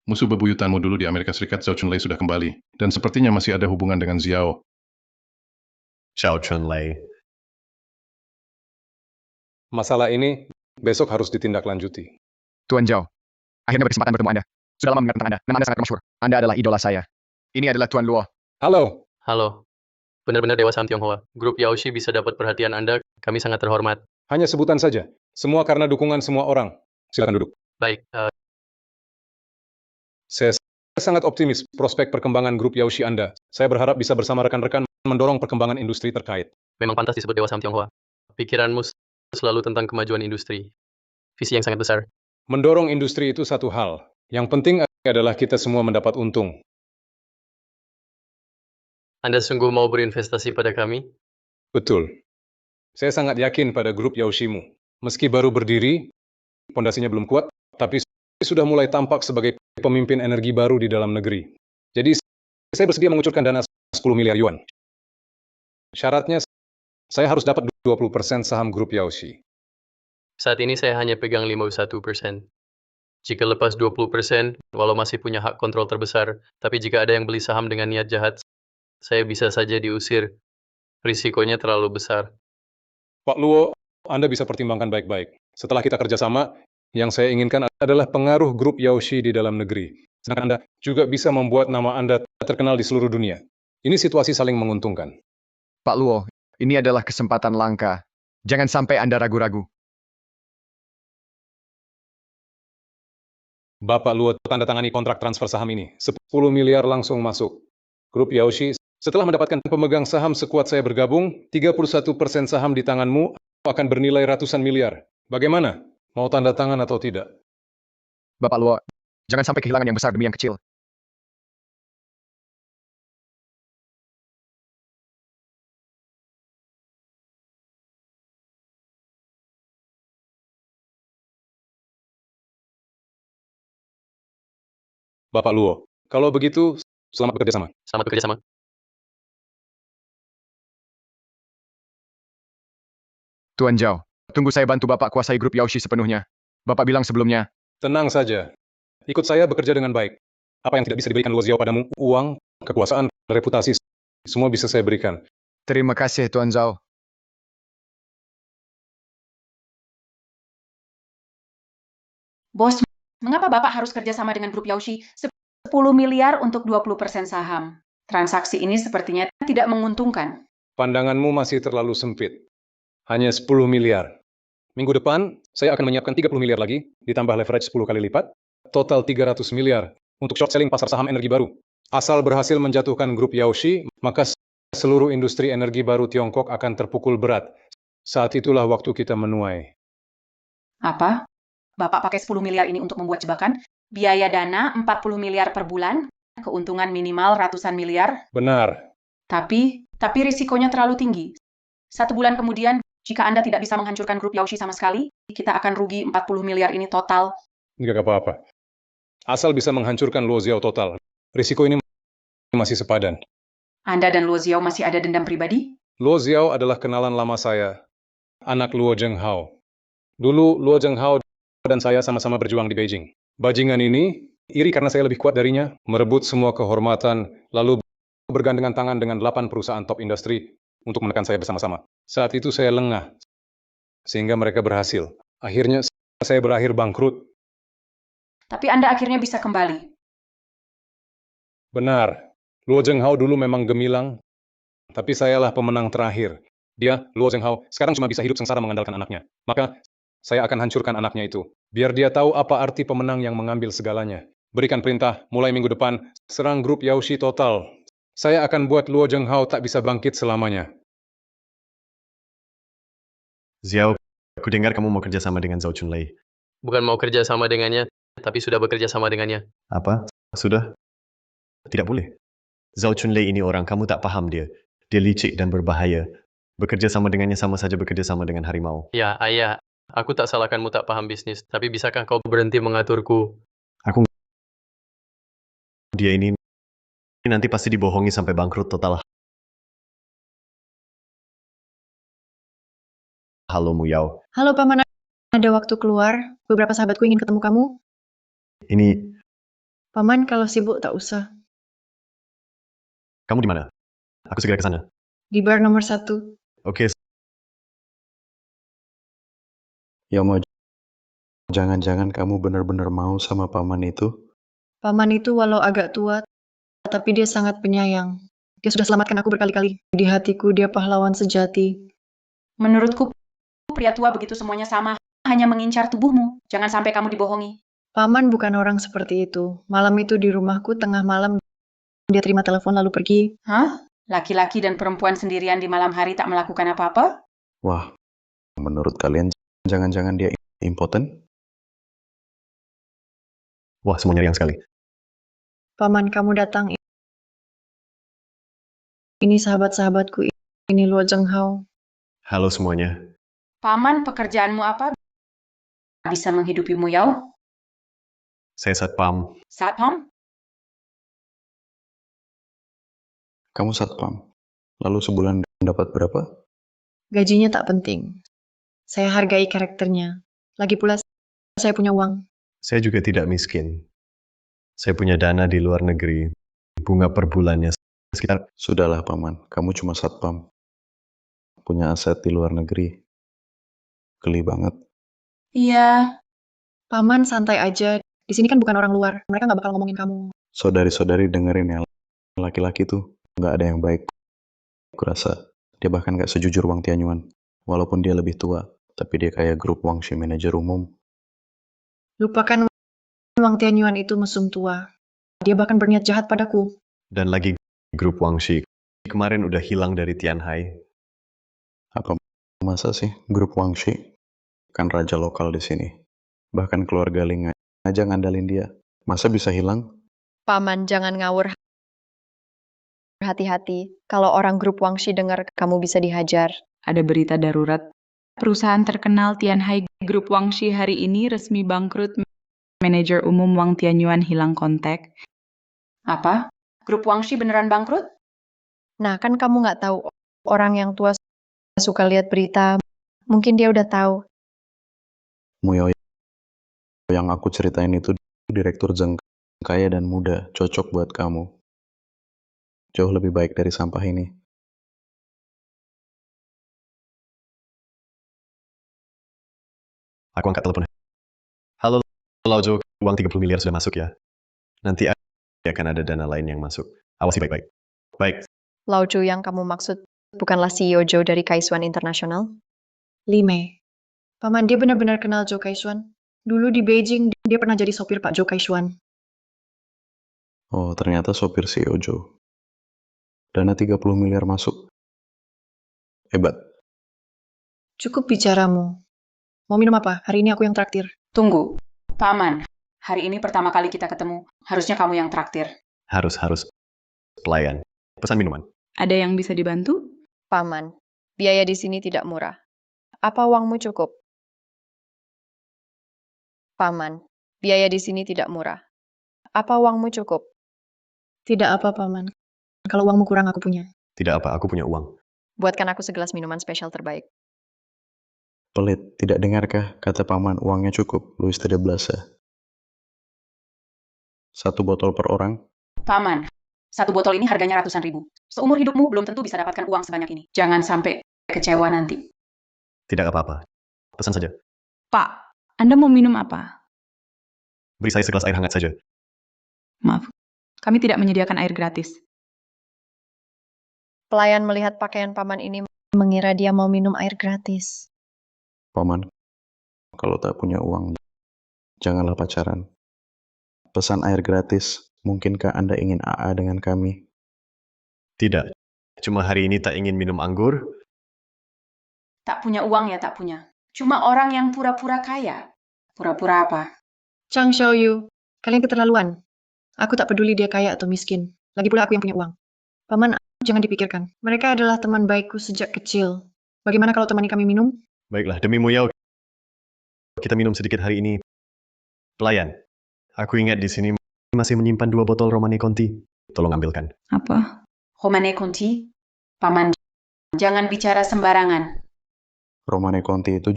Musuh bebuyutanmu dulu di Amerika Serikat, Zhao Chunlei, sudah kembali. Dan sepertinya masih ada hubungan dengan Xiao. Xiao Chunlei. Masalah ini besok harus ditindaklanjuti. Tuan Zhao, akhirnya berkesempatan bertemu Anda. Sudah lama mendengar tentang Anda. Nama Anda sangat masyhur. Anda adalah idola saya. Ini adalah Tuan Luo. Halo, Halo. Benar-benar Dewa Saham Tionghoa. Grup Yaoshi bisa dapat perhatian Anda, kami sangat terhormat. hanya sebutan saja. Semua karena dukungan semua orang. Silakan duduk. Baik, Saya sangat optimis prospek perkembangan grup Yaoshi Anda. Saya berharap bisa bersama rekan-rekan mendorong perkembangan industri terkait. memang pantas disebut Dewa Saham Tionghoa. Pikiranmu selalu tentang kemajuan industri. Visi yang sangat besar. Mendorong industri itu satu hal. Yang penting adalah kita semua mendapat untung. Anda sungguh mau berinvestasi pada kami? Betul. Saya sangat yakin pada grup Yaoshimu. Meski baru berdiri, pondasinya belum kuat, tapi sudah mulai tampak sebagai pemimpin energi baru di dalam negeri. Jadi, saya bersedia mengucurkan dana 10 miliar yuan. Syaratnya, saya harus dapat 20% saham grup Yaoshi. Saat ini saya hanya pegang 51%. Jika lepas 20%, walau masih punya hak kontrol terbesar, tapi jika ada yang beli saham dengan niat jahat, saya bisa saja diusir. Risikonya terlalu besar. Pak Luo, Anda bisa pertimbangkan baik-baik. Setelah kita kerjasama, yang saya inginkan adalah pengaruh grup Yaoshi di dalam negeri. Sedangkan Anda juga bisa membuat nama Anda terkenal di seluruh dunia. Ini situasi saling menguntungkan. Pak Luo, ini adalah kesempatan langka. Jangan sampai Anda ragu-ragu. Bapak Luo tanda tangani kontrak transfer saham ini. 10 miliar langsung masuk. Grup Yaoshi, setelah mendapatkan pemegang saham sekuat saya bergabung, 31% saham di tanganmu akan bernilai ratusan miliar. Bagaimana? Mau tanda tangan atau tidak? Bapak Luo, jangan sampai kehilangan yang besar demi yang kecil. Bapak Luo, kalau begitu, selamat bekerja sama. Selamat bekerja sama. Tuan Zhao, tunggu saya bantu Bapak kuasai grup Yaoshi sepenuhnya. Bapak bilang sebelumnya, Tenang saja. Ikut saya bekerja dengan baik. Apa yang tidak bisa diberikan Luo Xiao padamu? Uang, kekuasaan, reputasi, semua bisa saya berikan. terima kasih Tuan Zhao. Bos, mengapa Bapak harus kerjasama dengan grup Yaoshi? 10 miliar untuk 20% saham. Transaksi ini sepertinya tidak menguntungkan. Pandanganmu masih terlalu sempit. Hanya 10 miliar. Minggu depan, saya akan menyiapkan 30 miliar lagi, ditambah leverage 10 kali lipat, total 300 miliar untuk short selling pasar saham energi baru. Asal berhasil menjatuhkan grup Yaoshi, maka seluruh industri energi baru Tiongkok akan terpukul berat. Saat itulah waktu kita menuai. Apa? Bapak pakai 10 miliar ini untuk membuat jebakan? Biaya dana 40 miliar per bulan, keuntungan minimal ratusan miliar. Benar. Tapi risikonya terlalu tinggi. 1 bulan kemudian, jika Anda tidak bisa menghancurkan grup Yaoshi sama sekali, kita akan rugi 40 miliar ini total. Nggak apa-apa. Asal bisa menghancurkan Luo Xiao total. Risiko ini masih sepadan. Anda dan Luo Xiao masih ada dendam pribadi? Luo Xiao adalah kenalan lama saya, anak Luo Zhenghao. Dulu Luo Zhenghao dan saya sama-sama berjuang di Beijing. Bajingan ini iri karena saya lebih kuat darinya, merebut semua kehormatan, lalu bergandengan tangan dengan 8 perusahaan top industri untuk menekan saya bersama-sama. Saat itu saya lengah, sehingga mereka berhasil. Akhirnya saya berakhir bangkrut. Tapi Anda akhirnya bisa kembali. Benar, Luo Zhenghao dulu memang gemilang, tapi sayalah pemenang terakhir. Dia, Luo Zhenghao, sekarang cuma bisa hidup sengsara mengandalkan anaknya. Maka, saya akan hancurkan anaknya itu. Biar dia tahu apa arti pemenang yang mengambil segalanya. Berikan perintah, mulai minggu depan, serang grup Yaoshi total. Saya akan buat Luo Zhenghao tak bisa bangkit selamanya. Xiao, aku dengar kamu mau kerja sama dengan Zhao Chunlei. Bukan mau kerja sama dengannya, tapi sudah bekerja sama dengannya. Apa? Sudah? Tidak boleh. Zhao Chunlei ini orang kamu tak paham dia. Dia licik dan berbahaya. Bekerja sama dengannya sama saja bekerja sama dengan harimau. Ya, ayah, aku tak salahkanmu tak paham bisnis, tapi bisakah kau berhenti mengaturku? Dia ini nanti pasti dibohongi sampai bangkrut total. Halo Muyao. Halo Paman, ada waktu keluar? Beberapa sahabatku ingin ketemu kamu. Ini, Paman, kalau sibuk tak usah. kamu di mana? Aku segera ke sana. Di bar nomor 1. Oke, Ya mau jangan-jangan kamu benar-benar mau sama paman itu? Paman itu walau agak tua, tapi dia sangat penyayang. Dia sudah selamatkan aku berkali-kali. Di hatiku dia pahlawan sejati. Menurutku, pria tua begitu semuanya sama, hanya mengincar tubuhmu. Jangan sampai kamu dibohongi. Paman bukan orang seperti itu. Malam itu di rumahku tengah malam, dia terima telepon lalu pergi. Hah? Laki-laki dan perempuan sendirian di malam hari tak melakukan apa-apa? Wah, menurut kalian jangan-jangan dia impoten? wah semuanya riang sekali. Paman, kamu datang. Ini sahabat-sahabatku. Ini Luo Zhenghao. Halo semuanya. Paman, pekerjaanmu apa? Bisa menghidupimu, Yao? Saya Satpam. Satpam? Kamu satpam. Lalu sebulan dapat berapa? Gajinya tak penting. Saya hargai karakternya. Lagi pula, saya punya uang. Saya juga tidak miskin. Saya punya dana di luar negeri. Bunga per bulannya sekitar... Sudahlah paman, kamu cuma satpam. Punya aset di luar negeri. Geli banget. Iya. Paman, santai aja. Di sini kan bukan orang luar. Mereka nggak bakal ngomongin kamu. Saudari-saudari dengerin ya. Laki-laki tuh nggak ada yang baik. Kurasa dia bahkan gak sejujur Wang Tianyuan. Walaupun dia lebih tua, tapi dia kayak grup Wangshi manajer umum. Lupakan Wang Tianyuan itu mesum tua. Dia bahkan berniat jahat padaku. Dan lagi grup Wangshi. Kemarin udah hilang dari Tianhai. Apa masa sih grup Wangshi? Kan raja lokal di sini. Bahkan keluarga Ling aja ngandalin dia. Masa bisa hilang? Paman, jangan ngawur. Hati-hati, kalau orang grup Wangshi dengar kamu bisa dihajar. Ada berita darurat. Perusahaan terkenal Tianhai Grup Wangshi hari ini resmi bangkrut. Manajer umum Wang Tianyuan hilang kontak. Apa? Grup Wangshi beneran bangkrut? Nah, kan kamu nggak tahu. Orang yang tua suka lihat berita. Mungkin dia udah tahu. Muyao yang aku ceritain itu direktur Zeng, kaya dan muda, cocok buat kamu. Jauh lebih baik dari sampah ini. Aku angkat telepon. Halo, Laujo, uang 30 miliar sudah masuk ya. Nanti akan ada dana lain yang masuk. Awasi baik-baik. Baik, Lau Ju yang kamu maksud bukanlah CEO Joe dari Kaisuan International? Li Mei. Paman, dia benar-benar kenal Zhou Kaishuan. Dulu di Beijing, dia pernah jadi sopir Pak Zhou Kaishuan. Oh, ternyata sopir CEO Joe. Dana 30 miliar masuk. Hebat. Cukup bicaramu. Mau minum apa? Hari ini aku yang traktir. Tunggu, Paman. Hari ini pertama kali kita ketemu. Harusnya kamu yang traktir. harus pelayan. Pesan minuman. Ada yang bisa dibantu? Paman, biaya di sini tidak murah. Apa uangmu cukup? Paman, biaya di sini tidak murah. Apa uangmu cukup? Tidak apa, Paman. Kalau uangmu kurang, aku punya. Tidak apa, aku punya uang. Buatkan aku segelas minuman spesial terbaik. Pelit, tidak dengarkah kata paman uangnya cukup, Luis tidak Blasa. 1 botol per orang. Paman, 1 botol ini harganya ratusan ribu. Seumur hidupmu belum tentu bisa dapatkan uang sebanyak ini. Jangan sampai kecewa nanti. Tidak apa-apa. Pesan saja. Pak, Anda mau minum apa? Beri saya segelas air hangat saja. Maaf, kami tidak menyediakan air gratis. Pelayan melihat pakaian paman ini mengira dia mau minum air gratis. Paman, kalau tak punya uang, janganlah pacaran. Pesan air gratis, mungkinkah Anda ingin AA dengan kami? Tidak. Cuma hari ini tak ingin minum anggur. Tak punya uang ya tak punya. Cuma orang yang pura-pura kaya. Pura-pura apa? Chang Xiaoyu, kalian keterlaluan. Aku tak peduli dia kaya atau miskin. Lagi pula aku yang punya uang. Paman, jangan dipikirkan. Mereka adalah teman baikku sejak kecil. Bagaimana kalau temani kami minum? Baiklah, demi Muyao, kita minum sedikit hari ini. Pelayan, aku ingat di sini masih menyimpan 2 botol Romane Conti. Tolong ambilkan. Apa? Romane Conti? Paman, jangan bicara sembarangan. Romane Conti itu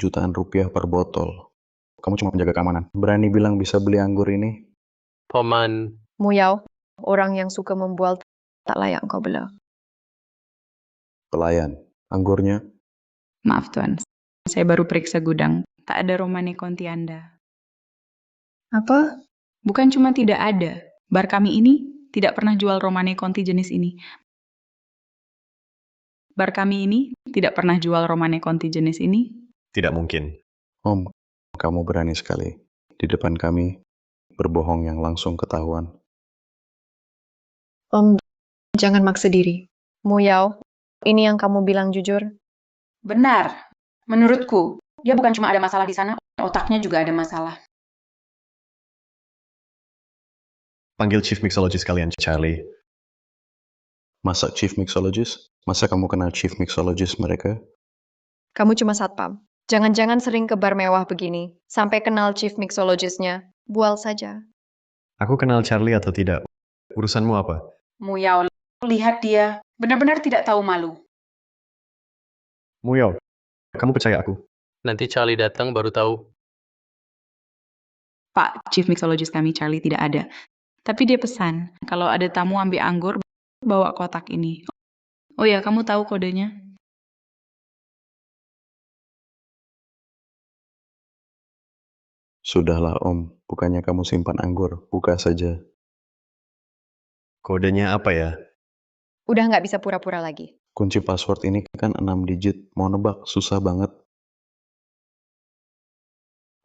jutaan rupiah per botol. Kamu cuma penjaga keamanan. Berani bilang bisa beli anggur ini? Paman, Muyao, orang yang suka membual tak layak engkau bela. Pelayan, anggurnya? Maaf Tuan, saya baru periksa gudang. Tak ada Romane Conti Anda. Apa? Bukan cuma tidak ada, bar kami ini tidak pernah jual Romane Conti jenis ini. Bar kami ini tidak pernah jual Romane Conti jenis ini. Tidak mungkin. Om, kamu berani sekali. Di depan kami, berbohong yang langsung ketahuan. Om, jangan maksa diri. Muyao, ini yang kamu bilang jujur? Benar. Menurutku, dia bukan cuma ada masalah di sana, otaknya juga ada masalah. Panggil Chief Mixologist kalian, Charlie. Masa Chief Mixologist? Masa kamu kenal Chief Mixologist mereka? Kamu cuma satpam. Jangan-jangan sering ke bar mewah begini. Sampai kenal chief mixologist-nya. Bual saja. Aku kenal Charlie atau tidak? Urusanmu apa? Muyao, lihat dia. Benar-benar tidak tahu malu. Muyao, kamu percaya aku? nanti Charlie datang baru tahu. Pak, Chief Mixologist kami Charlie tidak ada. Tapi dia pesan, kalau ada tamu ambil anggur, bawa kotak ini. Oh ya, kamu tahu kodenya? Sudahlah Om, bukannya kamu simpan anggur, buka saja. Kodenya apa ya? Udah nggak bisa pura-pura lagi. Kunci password ini kan 6 digit, mau nebak susah banget.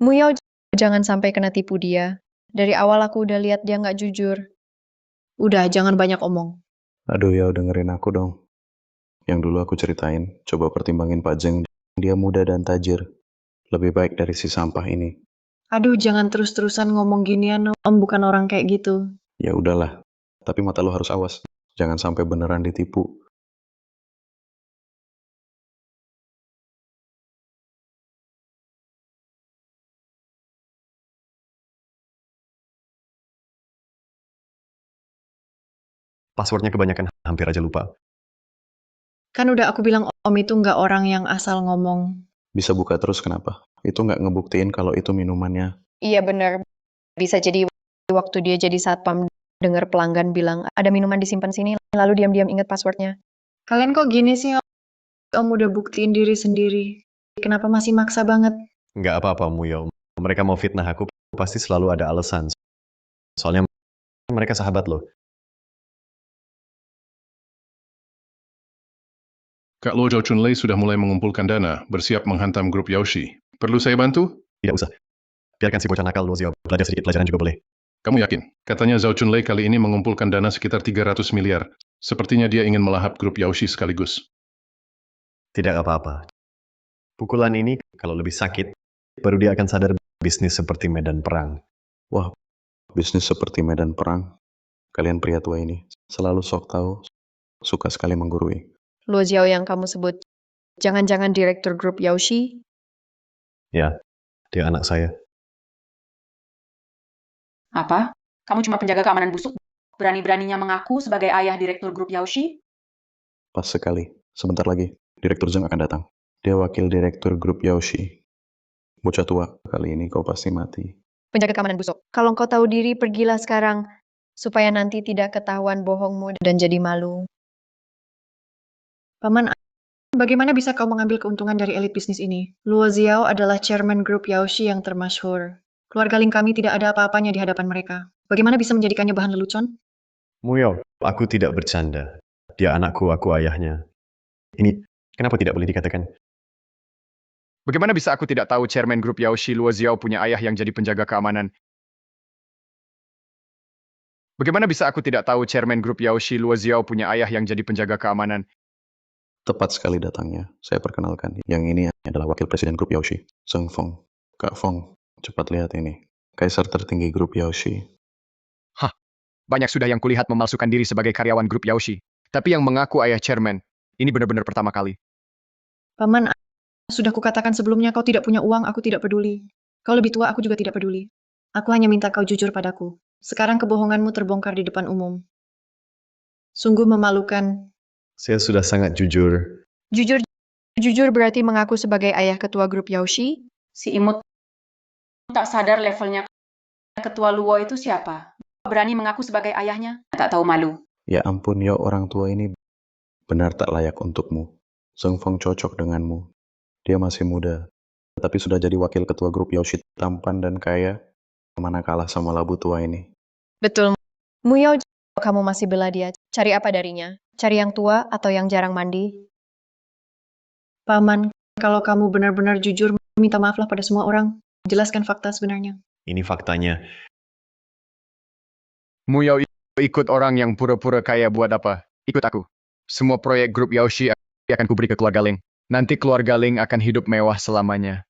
Muyao, jangan sampai kena tipu dia. Dari awal aku udah lihat dia nggak jujur. Udah, jangan banyak omong. Aduh ya dengerin aku dong. Yang dulu aku ceritain, coba pertimbangin Pak Zeng, dia muda dan tajir. Lebih baik dari si sampah ini. Aduh, jangan terus-terusan ngomong ginian, Om bukan orang kayak gitu. Ya udahlah, tapi mata lo harus awas. Jangan sampai beneran ditipu. Passwordnya kebanyakan, hampir aja lupa. Kan udah aku bilang Om itu nggak orang yang asal ngomong. Bisa buka terus kenapa? Itu nggak ngebuktiin kalau itu minumannya. Iya benar, bisa jadi waktu dia jadi satpam dengar pelanggan bilang ada minuman disimpan sini, lalu diam-diam ingat passwordnya. Kalian kok gini sih, Om udah buktiin diri sendiri. Kenapa masih maksa banget? Nggak apa-apa, Muyo. Mereka mau fitnah aku, pasti selalu ada alasan. Soalnya mereka sahabat loh. Kak Luo Zhao Chunlei sudah mulai mengumpulkan dana, bersiap menghantam grup Yaoshi. Perlu saya bantu? Tidak usah. Biarkan si bocah nakal Luo Xiao belajar sedikit pelajaran juga boleh. Kamu yakin? Katanya Zhao Chunlei kali ini mengumpulkan dana sekitar 300 miliar. Sepertinya dia ingin melahap grup Yaoshi sekaligus. Tidak apa-apa. Pukulan ini kalau lebih sakit, baru dia akan sadar bisnis seperti medan perang. Wah, bisnis seperti medan perang. Kalian pria tua ini selalu sok tahu, suka sekali menggurui. Luo Xiao yang kamu sebut, jangan-jangan direktur grup Yaoshi? Ya, dia anak saya. Apa? Kamu cuma penjaga keamanan busuk? Berani-beraninya mengaku sebagai ayah direktur grup Yaoshi? Pas sekali, sebentar lagi, Direktur Zhang akan datang. Dia wakil direktur grup Yaoshi. Bocah tua, kali ini kau pasti mati. Penjaga keamanan busuk. Kalau engkau tahu diri, pergilah sekarang, supaya nanti tidak ketahuan bohongmu dan jadi malu. Paman, bagaimana bisa kau mengambil keuntungan dari elit bisnis ini? Luo Xiao adalah chairman grup Yaoshi yang termasyhur. Keluarga Ling kami tidak ada apa-apanya di hadapan mereka. Bagaimana bisa menjadikannya bahan lelucon? Muyo, aku tidak bercanda. Dia anakku, aku ayahnya. Ini, kenapa tidak boleh dikatakan? Bagaimana bisa aku tidak tahu chairman grup Yaoshi Luo Xiao punya ayah yang jadi penjaga keamanan? Bagaimana bisa aku tidak tahu chairman grup Yaoshi Luo Xiao punya ayah yang jadi penjaga keamanan? Tepat sekali datangnya. Saya perkenalkan, yang ini adalah wakil presiden grup Yaoshi, Zheng Feng. Kak Feng, cepat lihat ini. Kaisar tertinggi grup Yaoshi. Hah, banyak sudah yang kulihat memalsukan diri sebagai karyawan grup Yaoshi. Tapi yang mengaku ayah chairman, ini benar-benar pertama kali. Paman, sudah kukatakan sebelumnya kau tidak punya uang, aku tidak peduli. Kau lebih tua, aku juga tidak peduli. Aku hanya minta kau jujur padaku. Sekarang kebohonganmu terbongkar di depan umum. Sungguh memalukan. Saya sudah sangat jujur. Jujur berarti mengaku sebagai ayah ketua grup Yaoshi? Si imut tak sadar levelnya ketua Luo itu siapa? Berani mengaku sebagai ayahnya? Tak tahu malu. Ya ampun, Yo, orang tua ini benar tak layak untukmu. Zheng Feng cocok denganmu. Dia masih muda, tapi sudah jadi wakil ketua grup Yaoshi tampan dan kaya. Mana kalah sama labu tua ini. Betul. Muyo, kamu masih bela dia. Cari apa darinya? Cari yang tua atau yang jarang mandi? Paman, kalau kamu benar-benar jujur, minta maaflah pada semua orang. Jelaskan fakta sebenarnya. Ini faktanya. Muyo ikut orang yang pura-pura kaya buat apa? Ikut aku. Semua proyek grup Yaoshi akan kuberi ke keluarga Ling. Nanti keluarga Ling akan hidup mewah selamanya.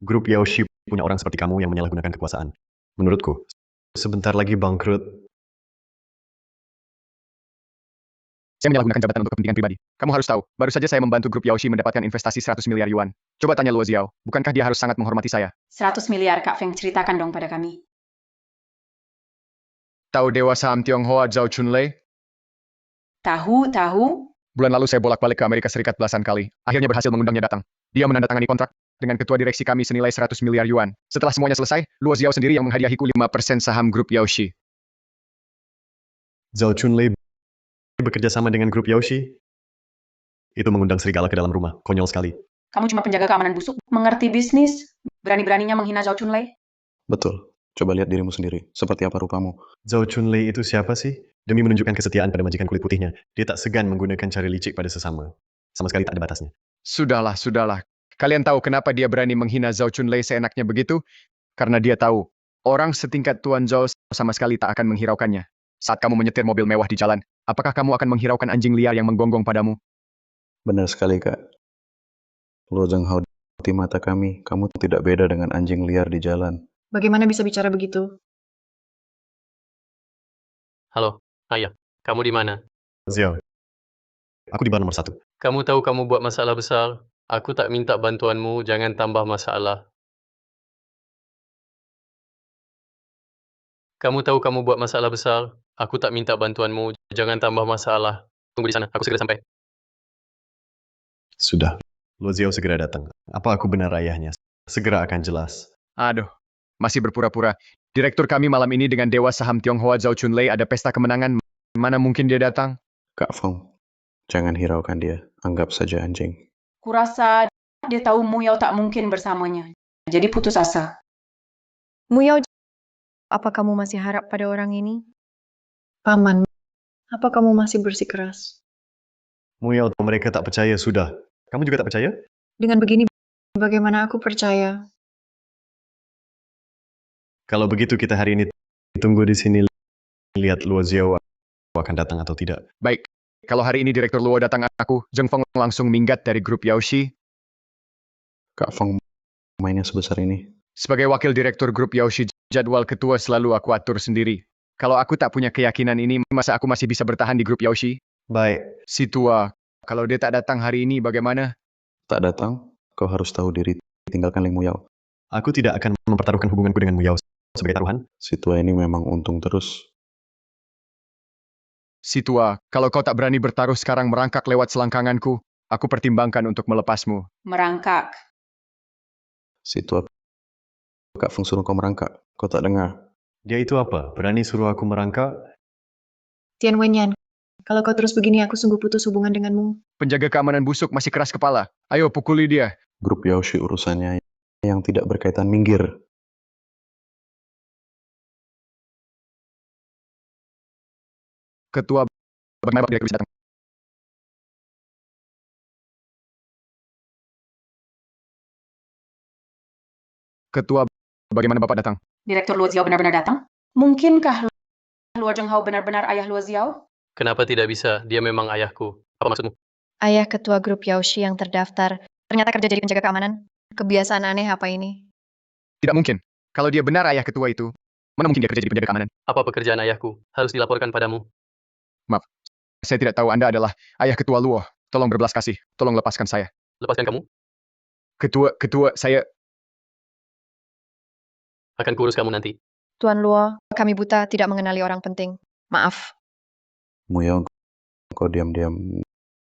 Grup Yaoshi punya orang seperti kamu yang menyalahgunakan kekuasaan. Menurutku, sebentar lagi bangkrut. Saya menyalahgunakan jabatan untuk kepentingan pribadi. Kamu harus tahu, baru saja saya membantu grup Yaoshi mendapatkan investasi 100 miliar yuan. Coba tanya Luo Xiao, bukankah dia harus sangat menghormati saya? 100 miliar, Kak Feng, ceritakan dong pada kami. Tahu Dewa Saham Tionghoa Zhao Chunlei? Tahu? Bulan lalu saya bolak-balik ke Amerika Serikat belasan kali. Akhirnya berhasil mengundangnya datang. Dia menandatangani kontrak dengan ketua direksi kami senilai 100 miliar yuan. Setelah semuanya selesai, Luo Xiao sendiri yang menghadiahiku 5% saham grup Yaoshi. Zhao Chunlei bekerja sama dengan grup Yaoshi. Itu mengundang serigala ke dalam rumah. Konyol sekali. Kamu cuma penjaga keamanan busuk, mengerti bisnis, berani-beraninya menghina Zhao Chunlei. Betul. Coba lihat dirimu sendiri. Seperti apa rupamu? Zhao Chunlei itu siapa sih? Demi menunjukkan kesetiaan pada majikan kulit putihnya, dia tak segan menggunakan cara licik pada sesama. Sama sekali tak ada batasnya. Sudahlah. Kalian tahu kenapa dia berani menghina Zhao Chunlei seenaknya begitu? Karena dia tahu, orang setingkat Tuan Zhao sama sekali tak akan menghiraukannya. Saat kamu menyetir mobil mewah di jalan, apakah kamu akan menghiraukan anjing liar yang menggonggong padamu? Benar sekali, Kak. Luo Zhenghao, di mata kami, kamu tidak beda dengan anjing liar di jalan. Bagaimana bisa bicara begitu? Halo, ayah. Kamu di mana? Xiao, aku di bar nomor 1. Kamu tahu kamu buat masalah besar. Aku tak minta bantuanmu, jangan tambah masalah. Kamu tahu kamu buat masalah besar. Aku tak minta bantuanmu, jangan tambah masalah. Tunggu di sana, aku segera sampai. Sudah. Luo Xiao segera datang. Apa aku benar ayahnya? Segera akan jelas. Aduh, masih berpura-pura. Direktur kami malam ini dengan Dewa Saham Tionghoa Zhao Chunlei ada pesta kemenangan. Mana mungkin dia datang? Kak Feng, jangan hiraukan dia. Anggap saja anjing. Kurasa dia tahu Muyao tak mungkin bersamanya. Jadi putus asa. Muyao, apa kamu masih harap pada orang ini? Paman, apa kamu masih bersikeras? Muyao, mereka tak percaya sudah. Kamu juga tak percaya? Dengan begini, bagaimana aku percaya? Kalau begitu kita hari ini tunggu di sini lihat Luo Xiao akan datang atau tidak. Baik, kalau hari ini Direktur Luo datang aku, Zheng Feng langsung minggat dari grup Yaoshi. Kak Feng mainnya sebesar ini. Sebagai wakil Direktur grup Yaoshi, jadwal ketua selalu aku atur sendiri. Kalau aku tak punya keyakinan ini, masa aku masih bisa bertahan di grup Yaoshi? Baik, Si tua, kalau dia tak datang hari ini bagaimana? Tak datang, kau harus tahu diri. Tinggalkan Ling Muyao. aku tidak akan mempertaruhkan hubunganku dengan Muyao sebagai taruhan. Si tua ini memang untung terus. Si tua, kalau kau tak berani bertaruh sekarang merangkak lewat selangkanganku, aku pertimbangkan untuk melepasmu. Merangkak. Si tua, Kak Feng suruh kau merangkak. Kau tak dengar. Dia itu apa? Berani suruh aku merangkak? Tian Wenyan, kalau kau terus begini aku sungguh putus hubungan denganmu. Penjaga keamanan busuk masih keras kepala. Ayo pukuli dia. Grup Yaoshi urusannya yang tidak berkaitan minggir. Ketua, bagaimana Direktur bisa datang? Ketua, bagaimana Bapak datang? Direktur Luo Xiao benar-benar datang? Mungkinkah Luo Zhenghao benar-benar ayah Luo Xiao? Kenapa tidak bisa? Dia memang ayahku. Apa maksudmu? Ayah ketua grup Yaoshi yang terdaftar, ternyata kerja jadi penjaga keamanan. Kebiasaan aneh apa ini? Tidak mungkin. Kalau dia benar ayah ketua itu, mana mungkin dia kerja di penjaga keamanan? Apa pekerjaan ayahku? Harus dilaporkan padamu. Maaf, saya tidak tahu Anda adalah ayah ketua Luo. Tolong berbelas kasih. Tolong lepaskan saya. Lepaskan kamu? Ketua, saya... Akan kurus kamu nanti. Tuan Luo, kami buta tidak mengenali orang penting. Maaf. Muyao, kau diam-diam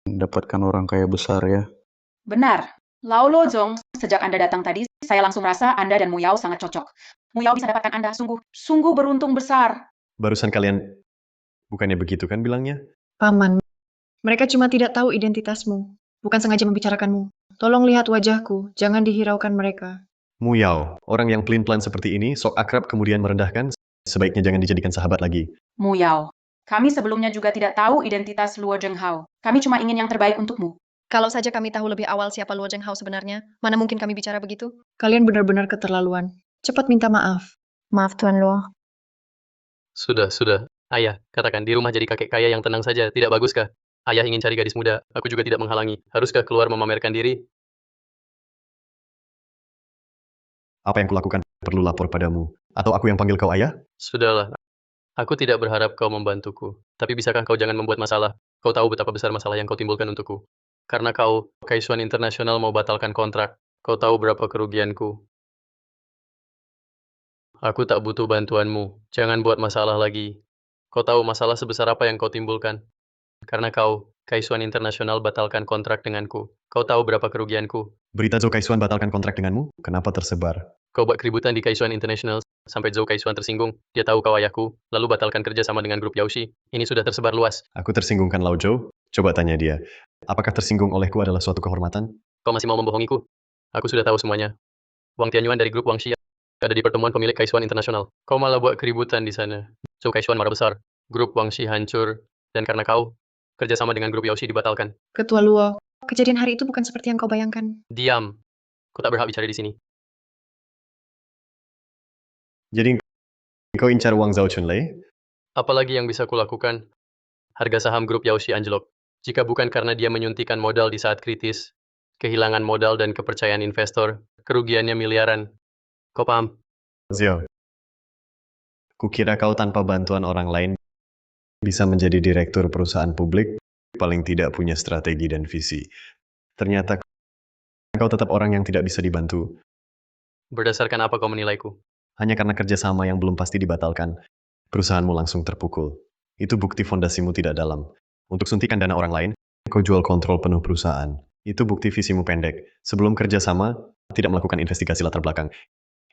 dapatkan orang kaya besar ya. Benar. Lao Lo Zong, sejak Anda datang tadi, saya langsung rasa Anda dan Muyao sangat cocok. Muyao bisa dapatkan Anda sungguh beruntung besar. Barusan kalian bukannya begitu kan bilangnya? Paman, mereka cuma tidak tahu identitasmu. Bukan sengaja membicarakanmu. Tolong lihat wajahku, jangan dihiraukan mereka. Muyao, orang yang pelin-pelan seperti ini, sok akrab kemudian merendahkan, sebaiknya jangan dijadikan sahabat lagi. Muyao, kami sebelumnya juga tidak tahu identitas Luo Zhenghao. Kami cuma ingin yang terbaik untukmu. Kalau saja kami tahu lebih awal siapa Luo Zhenghao sebenarnya, mana mungkin kami bicara begitu? Kalian benar-benar keterlaluan. Cepat minta maaf. Maaf Tuan Luo. Sudah. Ayah, katakan di rumah jadi kakek kaya yang tenang saja. Tidak baguskah? Ayah ingin cari gadis muda. Aku juga tidak menghalangi. Haruskah keluar memamerkan diri? Apa yang kulakukan perlu lapor padamu? Atau aku yang panggil kau ayah? Sudahlah. Aku tidak berharap kau membantuku. Tapi bisakah kau jangan membuat masalah? Kau tahu betapa besar masalah yang kau timbulkan untukku. Karena kau, Kaisuan Internasional mau batalkan kontrak. Kau tahu berapa kerugianku. Aku tak butuh bantuanmu. Jangan buat masalah lagi. Kau tahu masalah sebesar apa yang kau timbulkan. Karena kau, Kaisuan Internasional batalkan kontrak denganku. Kau tahu berapa kerugianku. Berita Zhou Kaisuan batalkan kontrak denganmu? Kenapa tersebar? Kau buat keributan di Kaisuan International sampai Zhou Kaisuan tersinggung. Dia tahu kau ayahku, lalu batalkan kerja sama dengan grup Yaoshi. Ini sudah tersebar luas. Aku tersinggungkan Lao Zhou? Coba tanya dia. Apakah tersinggung olehku adalah suatu kehormatan? Kau masih mau membohongiku? Aku sudah tahu semuanya. Wang Tianyuan dari grup Wangxi ada di pertemuan pemilik Kaisuan Internasional. Kau malah buat keributan di sana. Zhou Kaisuan marah besar. Grup Wangxi hancur. Dan karena kau, kerjasama dengan grup Yaoshi dibatalkan. Ketua Luo, kejadian hari itu bukan seperti yang kau bayangkan. Diam. Kau tak berhak bicara di sini. Jadi kau incar uang Zhao Chunlei? Apalagi yang bisa kulakukan? Harga saham grup Yaoshi anjlok. Jika bukan karena dia menyuntikkan modal di saat kritis, kehilangan modal dan kepercayaan investor, kerugiannya miliaran. Kau paham? Xiao, kukira kau tanpa bantuan orang lain bisa menjadi direktur perusahaan publik, paling tidak punya strategi dan visi. Ternyata kau tetap orang yang tidak bisa dibantu. Berdasarkan apa kau menilaiku? Hanya karena kerjasama yang belum pasti dibatalkan, perusahaanmu langsung terpukul. Itu bukti fondasimu tidak dalam. Untuk suntikan dana orang lain, kau jual kontrol penuh perusahaan. Itu bukti visimu pendek. Sebelum kerjasama, tidak melakukan investigasi latar belakang.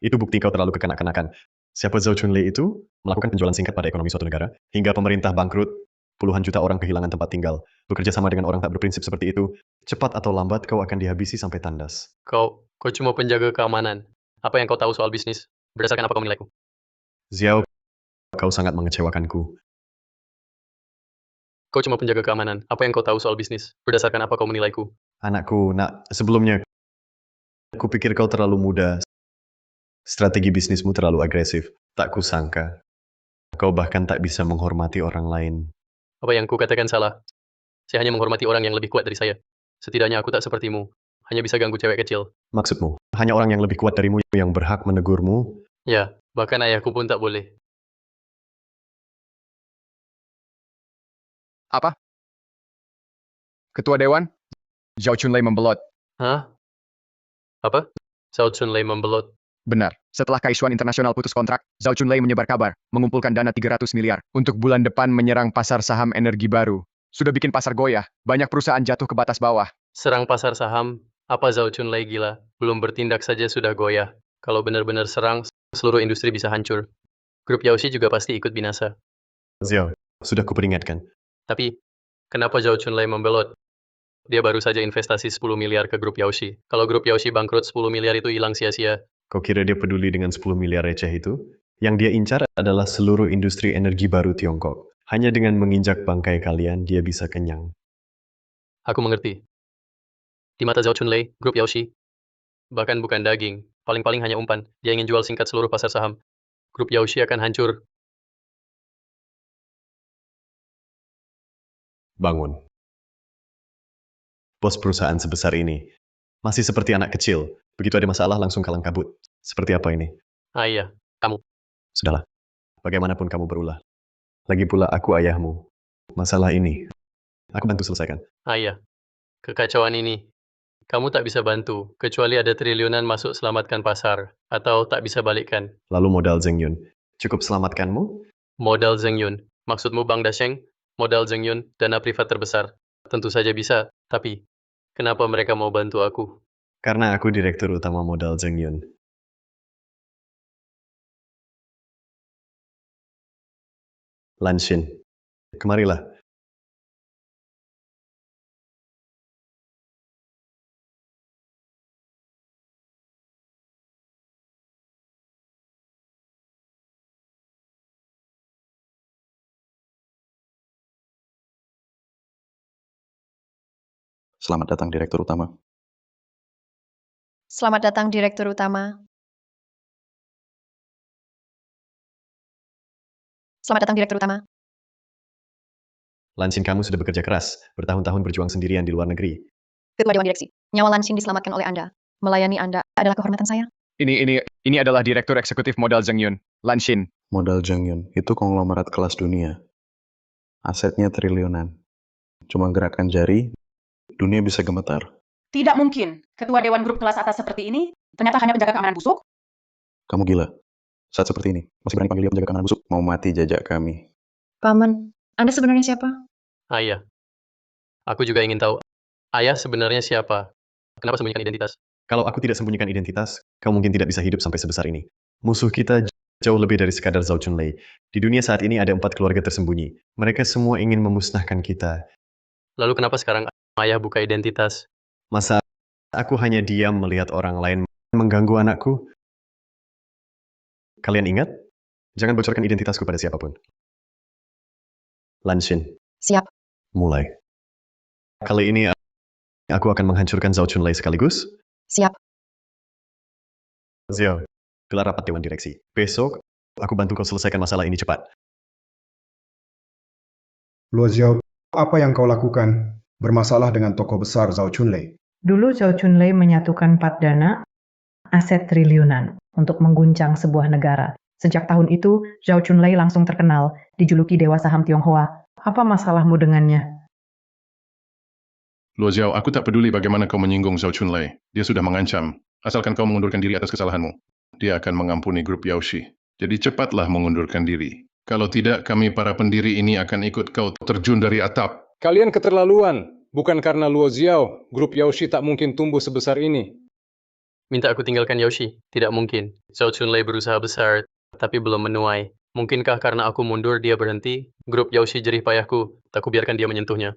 Itu bukti kau terlalu kekanak-kanakan. Siapa Zhao Chunlei itu melakukan penjualan singkat pada ekonomi suatu negara, hingga pemerintah bangkrut, puluhan juta orang kehilangan tempat tinggal. Bekerja sama dengan orang tak berprinsip seperti itu, cepat atau lambat kau akan dihabisi sampai tandas. Kau cuma penjaga keamanan. Apa yang kau tahu soal bisnis? Berdasarkan apa kau menilaiku? Xiao, kau sangat mengecewakanku. Kau cuma penjaga keamanan. Apa yang kau tahu soal bisnis? Berdasarkan apa kau menilaiku? Anakku, nak, sebelumnya, kupikir kau terlalu muda. Strategi bisnismu terlalu agresif. Tak kusangka. Kau bahkan tak bisa menghormati orang lain. Apa yang kukatakan salah? Saya hanya menghormati orang yang lebih kuat dari saya. Setidaknya aku tak sepertimu. Hanya bisa ganggu cewek kecil. Maksudmu, hanya orang yang lebih kuat darimu yang berhak menegurmu? Ya, bahkan ayahku pun tak boleh. Apa? Ketua Dewan? Zhao Chunlei membelot. Hah? Apa? Zhao Chunlei membelot. Benar. Setelah Kaishuan Internasional putus kontrak, Zhao Chunlei menyebar kabar, mengumpulkan dana 300 miliar untuk bulan depan menyerang pasar saham energi baru. Sudah bikin pasar goyah, banyak perusahaan jatuh ke batas bawah. Serang pasar saham? Apa Zhao Chunlei gila? Belum bertindak saja sudah goyah. Kalau benar-benar serang, seluruh industri bisa hancur. Grup Yaoshi juga pasti ikut binasa. Xiao, sudah kuperingatkan. Tapi, kenapa Zhao Chunlei membelot? Dia baru saja investasi 10 miliar ke grup Yaoshi. Kalau grup Yaoshi bangkrut, 10 miliar itu hilang sia-sia. Kau kira dia peduli dengan 10 miliar receh itu? Yang dia incar adalah seluruh industri energi baru Tiongkok. Hanya dengan menginjak bangkai kalian, dia bisa kenyang. Aku mengerti. Di mata Zhao Chunlei, grup Yaoshi, bahkan bukan daging, paling-paling hanya umpan. Dia ingin jual singkat seluruh pasar saham. Grup Yaoshi akan hancur. Bangun. Bos perusahaan sebesar ini masih seperti anak kecil. Begitu ada masalah langsung kalang kabut. Seperti apa ini? Ah iya, kamu. Sudahlah. Bagaimanapun kamu berulah. Lagi pula aku ayahmu. Masalah ini, aku bantu selesaikan. Ah iya, kekacauan ini. Kamu tak bisa bantu, kecuali ada triliunan masuk selamatkan pasar, atau tak bisa balikkan. Lalu modal Zheng Yun, cukup selamatkanmu? Modal Zheng Yun. Maksudmu Bang Dasheng? Modal Zheng Yun, dana privat terbesar. Tentu saja bisa, tapi kenapa mereka mau bantu aku? Karena aku direktur utama modal Zheng Yun. Lan Xin, kemarilah. Selamat datang Direktur Utama. Selamat datang Direktur Utama. Selamat datang Direktur Utama. Lan Xin, kamu sudah bekerja keras, bertahun-tahun berjuang sendirian di luar negeri. Ketua Dewan Direksi, nyawa Lan Xin diselamatkan oleh Anda. Melayani Anda adalah kehormatan saya. Ini adalah Direktur Eksekutif Modal Zheng Yun, Lan Xin. Modal Zheng Yun itu konglomerat kelas dunia. Asetnya triliunan. Cuma gerakan jari, dunia bisa gemetar. Tidak mungkin. Ketua Dewan Grup kelas atas seperti ini ternyata hanya penjaga keamanan busuk. Kamu gila. Saat seperti ini, masih berani panggil dia penjaga keamanan busuk? Mau mati jajak kami. Paman, Anda sebenarnya siapa? Ah iya. Aku juga ingin tahu, ayah sebenarnya siapa? Kenapa sembunyikan identitas? Kalau aku tidak sembunyikan identitas, kamu mungkin tidak bisa hidup sampai sebesar ini. Musuh kita jauh lebih dari sekadar Zhao Chunlei. Di dunia saat ini ada 4 keluarga tersembunyi. Mereka semua ingin memusnahkan kita. Lalu kenapa sekarang ayah buka identitas? Masa aku hanya diam melihat orang lain mengganggu anakku? Kalian ingat? Jangan bocorkan identitasku pada siapapun. Lan Xin, Siap. mulai. Kali ini aku akan menghancurkan Zhao Chunlei sekaligus. Siap. Xiao, gelar rapat Dewan Direksi. Besok, aku bantu kau selesaikan masalah ini cepat. Luo Xiao, apa yang kau lakukan? Bermasalah dengan tokoh besar Zhao Chunlei. Dulu Zhao Chunlei menyatukan 4 dana, aset triliunan, untuk mengguncang sebuah negara. Sejak tahun itu, Zhao Chunlei langsung terkenal, dijuluki Dewa Saham Tionghoa. Apa masalahmu dengannya? Luo Xiao, aku tak peduli bagaimana kau menyinggung Zhao Chunlei. Dia sudah mengancam. Asalkan kau mengundurkan diri atas kesalahanmu, dia akan mengampuni grup Yaoshi. Jadi cepatlah mengundurkan diri. Kalau tidak, kami para pendiri ini akan ikut kau terjun dari atap. Kalian keterlaluan. Bukan karena Luo Xiao, grup Yaoshi tak mungkin tumbuh sebesar ini. Minta aku tinggalkan Yaoshi? Tidak mungkin. Zhao Chunlei berusaha besar, tapi belum menuai. Mungkinkah karena aku mundur dia berhenti? Grup Yaoshi jerih payahku, tak kubiarkan dia menyentuhnya.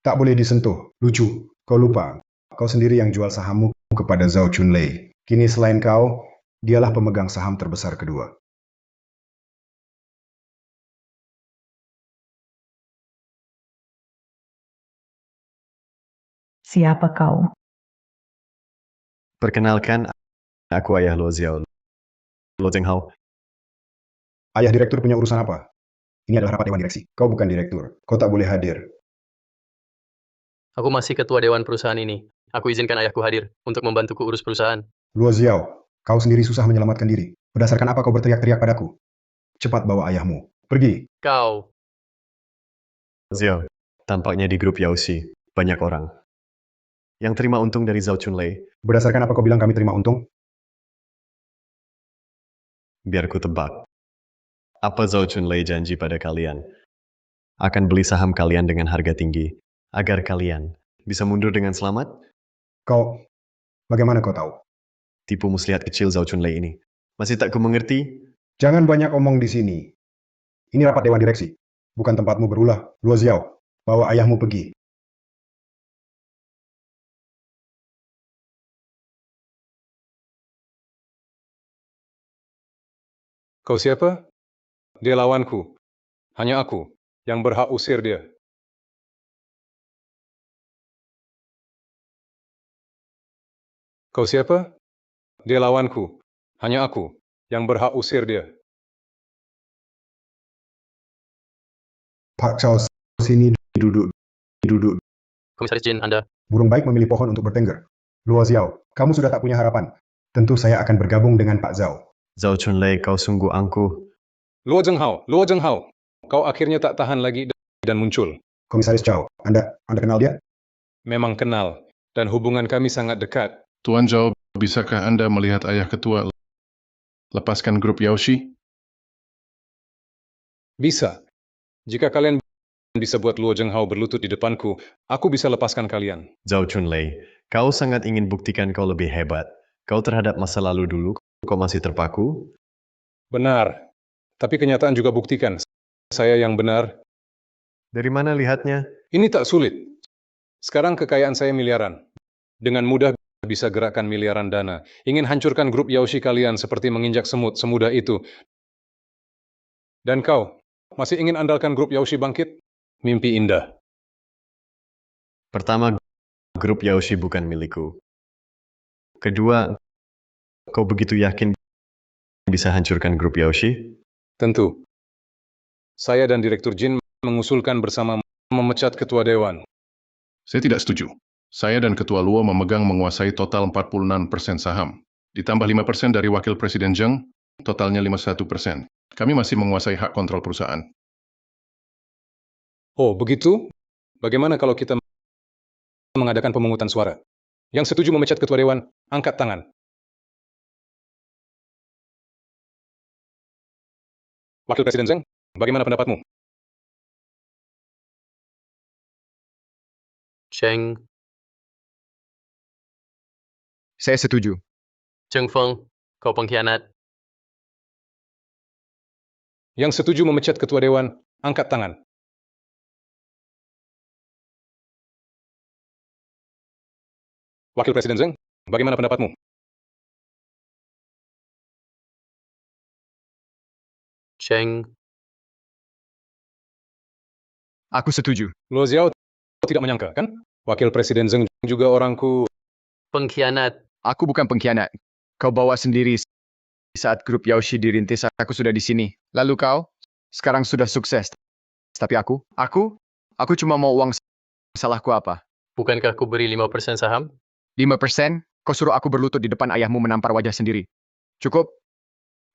Tak boleh disentuh. Lucu. Kau lupa. Kau sendiri yang jual sahammu kepada Zhao Chunlei. Kini selain kau, dialah pemegang saham terbesar kedua. Siapa kau? Perkenalkan, aku ayah Luo Xiao, Luo Zhenghao. Ayah direktur punya urusan apa? Ini adalah rapat dewan direksi. Kau bukan direktur. Kau tak boleh hadir. Aku masih ketua dewan perusahaan ini. Aku izinkan ayahku hadir untuk membantuku urus perusahaan. Luo Xiao, kau sendiri susah menyelamatkan diri. Berdasarkan apa kau berteriak-teriak padaku? Cepat bawa ayahmu. Pergi. Kau, Xiao, tampaknya di grup Yaoshi, banyak orang yang terima untung dari Zhao Chunlei. Berdasarkan apa kau bilang kami terima untung? Biar ku tebak. Apa Zhao Chunlei janji pada kalian? Akan beli saham kalian dengan harga tinggi, agar kalian bisa mundur dengan selamat? Bagaimana kau tahu? Tipu muslihat kecil Zhao Chunlei ini. Masih tak ku mengerti? Jangan banyak omong di sini. Ini rapat dewan direksi. Bukan tempatmu berulah. Luo Xiao, bawa ayahmu pergi. Kau siapa? Dia lawanku. Hanya aku yang berhak usir dia. Kau siapa? Dia lawanku. Hanya aku yang berhak usir dia. Pak Chao, sini duduk. Komisaris Jin, Anda. Burung baik memilih pohon untuk bertengger. Luo Xiao, kamu sudah tak punya harapan. Tentu saya akan bergabung dengan Pak Zhao. Zhao Chunlei, kau sungguh angkuh. Luo Zhenghao. Kau akhirnya tak tahan lagi dan muncul. Komisaris Chao, Anda kenal dia? Memang kenal, dan hubungan kami sangat dekat. Tuan Zhao, bisakah Anda melihat ayah ketua lepaskan grup Yaoshi? Bisa. Jika kalian bisa buat Luo Zhenghao berlutut di depanku, aku bisa lepaskan kalian. Zhao Chunlei, kau sangat ingin buktikan kau lebih hebat. Kau terhadap masa lalu dulu, kau masih terpaku? Benar. Tapi kenyataan juga buktikan, saya yang benar. Dari mana lihatnya? Ini tak sulit. Sekarang kekayaan saya miliaran. Dengan mudah bisa gerakkan miliaran dana. Ingin hancurkan grup Yaoshi kalian seperti menginjak semut, semudah itu. Dan kau, masih ingin andalkan grup Yaoshi bangkit? Mimpi indah. Pertama, grup Yaoshi bukan milikku. Kedua, kau begitu yakin bisa hancurkan grup Yaoshi? Tentu. Saya dan Direktur Jin mengusulkan bersama memecat Ketua Dewan. Saya tidak setuju. Saya dan Ketua Luo memegang menguasai total 46% saham. Ditambah 5% dari Wakil Presiden Zheng, totalnya 51%. Kami masih menguasai hak kontrol perusahaan. Oh, begitu? Bagaimana kalau kita mengadakan pemungutan suara? Yang setuju memecat Ketua Dewan, angkat tangan. Wakil Presiden Zheng, bagaimana pendapatmu? Cheng, Saya setuju. Cheng Feng, kau pengkhianat. Yang setuju memecat Ketua Dewan, angkat tangan. Wakil Presiden Zheng, bagaimana pendapatmu? Cheng, Aku setuju. Luo Xiao tidak menyangka, kan? Wakil Presiden Zheng juga orangku. pengkhianat. Aku bukan pengkhianat. Kau bawa sendiri saat grup Yaoshi dirintis, aku sudah di sini. Lalu kau, sekarang sudah sukses. Tapi aku cuma mau uang. Salahku apa? Bukankah ku beri 5% saham? 5%? Kau suruh aku berlutut di depan ayahmu menampar wajah sendiri. Cukup.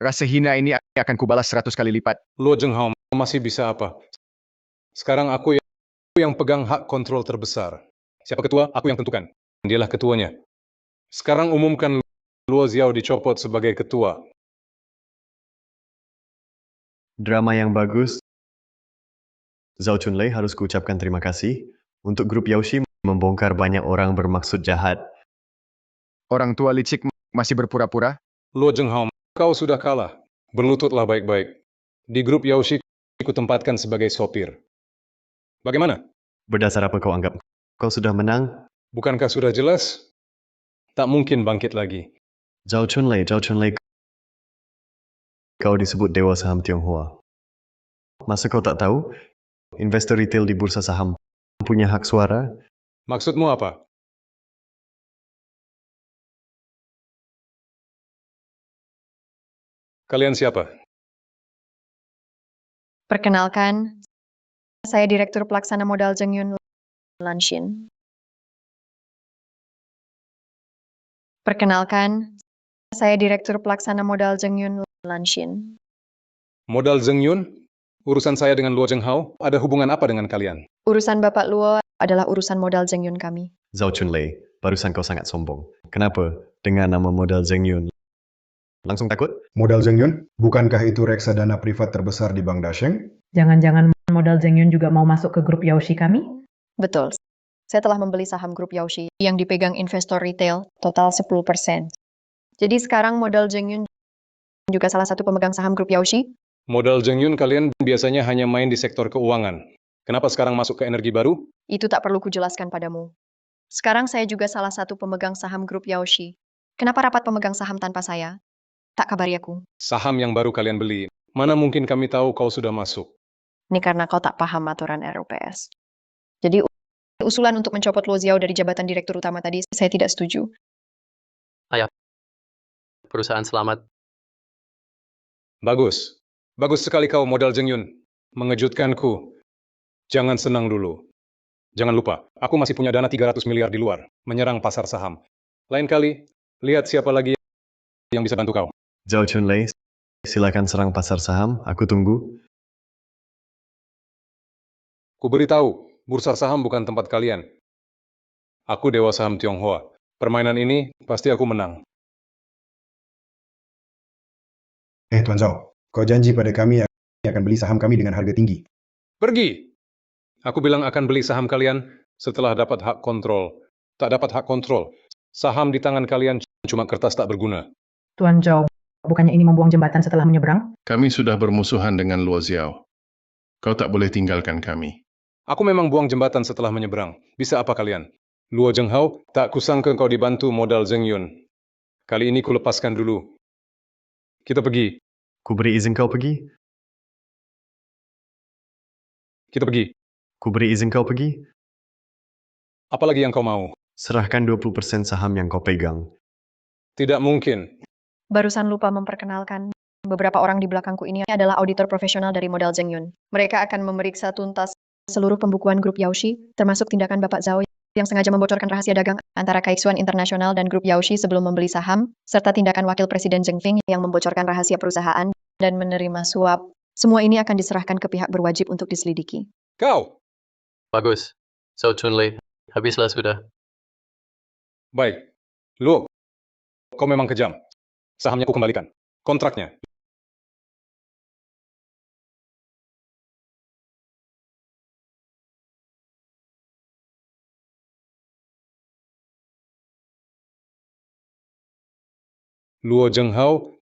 Rasa hina ini akan kubalas 100 kali lipat. Luo Zhenghao masih bisa apa? Sekarang aku yang pegang hak kontrol terbesar. Siapa ketua? Aku yang tentukan. Dialah ketuanya. Sekarang umumkan Luo Xiao dicopot sebagai ketua. Drama yang bagus. Zhao Chunlei harus kuucapkan terima kasih untuk grup Yaoshi membongkar banyak orang bermaksud jahat. Orang tua licik masih berpura-pura. Luo Zhenghao, kau sudah kalah. Berlututlah baik-baik. Di grup Yaoshi, kutempatkan sebagai sopir. Bagaimana? Berdasar apa kau anggap? Kau sudah menang? Bukankah sudah jelas? Tak mungkin bangkit lagi. Zhao Chunlei, kau disebut Dewa Saham Tionghoa. Masa kau tak tahu? Investor retail di bursa saham punya hak suara? Maksudmu apa? Kalian siapa? Perkenalkan, saya Direktur Pelaksana Modal Zheng Yun Lanshin. Perkenalkan, saya Direktur Pelaksana Modal Zheng Yun Lanshin. Modal Zheng Yun? Urusan saya dengan Luo Zhenghao ada hubungan apa dengan kalian? Urusan Bapak Luo adalah urusan modal Zheng Yun kami. Zhao Chunlei, barusan kau sangat sombong. Kenapa? Dengan nama modal Zheng Yun. Langsung takut? Modal Zheng Yun, bukankah itu reksadana privat terbesar di Bank Dasheng? Jangan-jangan modal Zheng Yun juga mau masuk ke grup Yaoshi kami? Betul. Saya telah membeli saham grup Yaoshi yang dipegang investor retail total 10%. Jadi sekarang modal Zheng Yun juga salah satu pemegang saham grup Yaoshi. Modal Zheng Yun kalian biasanya hanya main di sektor keuangan. Kenapa sekarang masuk ke energi baru? Itu tak perlu kujelaskan padamu. Sekarang saya juga salah satu pemegang saham grup Yaoshi. Kenapa rapat pemegang saham tanpa saya? Tak kabari aku. Saham yang baru kalian beli. Mana mungkin kami tahu kau sudah masuk? Ini karena kau tak paham aturan RUPS. Jadi usulan untuk mencopot Luo Xiao dari jabatan direktur utama tadi, saya tidak setuju. Perusahaan selamat. Bagus. Bagus sekali kau modal Zheng Yun. Mengejutkanku. Jangan senang dulu. Jangan lupa, aku masih punya dana 300 miliar di luar, menyerang pasar saham. Lain kali, lihat siapa lagi yang bisa bantu kau. Zhao Chunlei, silakan serang pasar saham, aku tunggu. Ku beritahu, bursa saham bukan tempat kalian. Aku Dewa Saham Tionghoa. Permainan ini pasti aku menang. Tuan Zhao, kau janji pada kami akan beli saham kami dengan harga tinggi. Pergi! Aku bilang akan beli saham kalian setelah dapat hak kontrol. Tak dapat hak kontrol. Saham di tangan kalian cuma kertas tak berguna. Tuan Zhao, bukannya ini membuang jembatan setelah menyeberang? Kami sudah bermusuhan dengan Luo Xiao. Kau tak boleh tinggalkan kami. Aku memang buang jembatan setelah menyeberang. Bisa apa kalian? Luo Zhenghao, tak kusangka kau dibantu modal Zheng Yun. Kali ini ku lepaskan dulu. Kita pergi. Ku beri izin kau pergi? Kita pergi. Ku beri izin kau pergi? Apalagi yang kau mau? Serahkan 20% saham yang kau pegang. Tidak mungkin. Barusan lupa memperkenalkan. Beberapa orang di belakangku ini adalah auditor profesional dari modal Zheng Yun. Mereka akan memeriksa tuntas seluruh pembukuan grup Yaoshi, termasuk tindakan Bapak Zhao yang sengaja membocorkan rahasia dagang antara Kaixuan International dan grup Yaoshi sebelum membeli saham, serta tindakan Wakil Presiden Zheng Feng yang membocorkan rahasia perusahaan dan menerima suap. Semua ini akan diserahkan ke pihak berwajib untuk diselidiki. Kau! Bagus. Zhao Chunlei, habislah sudah. Baik. Luo, kau memang kejam. Sahamnya ku kembalikan. Kontraknya. Luo Zhenghao,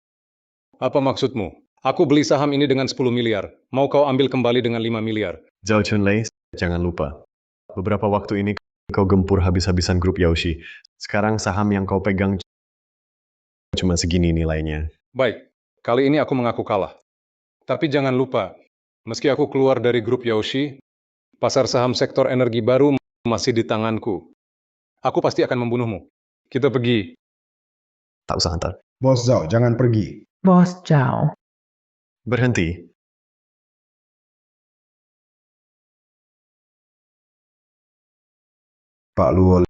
apa maksudmu? Aku beli saham ini dengan 10 miliar. Mau kau ambil kembali dengan 5 miliar. Zhao Chunlei, jangan lupa. Beberapa waktu ini kau gempur habis-habisan grup Yaoshi. Sekarang saham yang kau pegang cuma segini nilainya. Baik, kali ini aku mengaku kalah. Tapi jangan lupa, meski aku keluar dari grup Yaoshi, pasar saham sektor energi baru masih di tanganku. Aku pasti akan membunuhmu. Kita pergi. Tak usah hantar. Bos Zhao, jangan pergi. Bos Zhao. Berhenti. Pak Luo,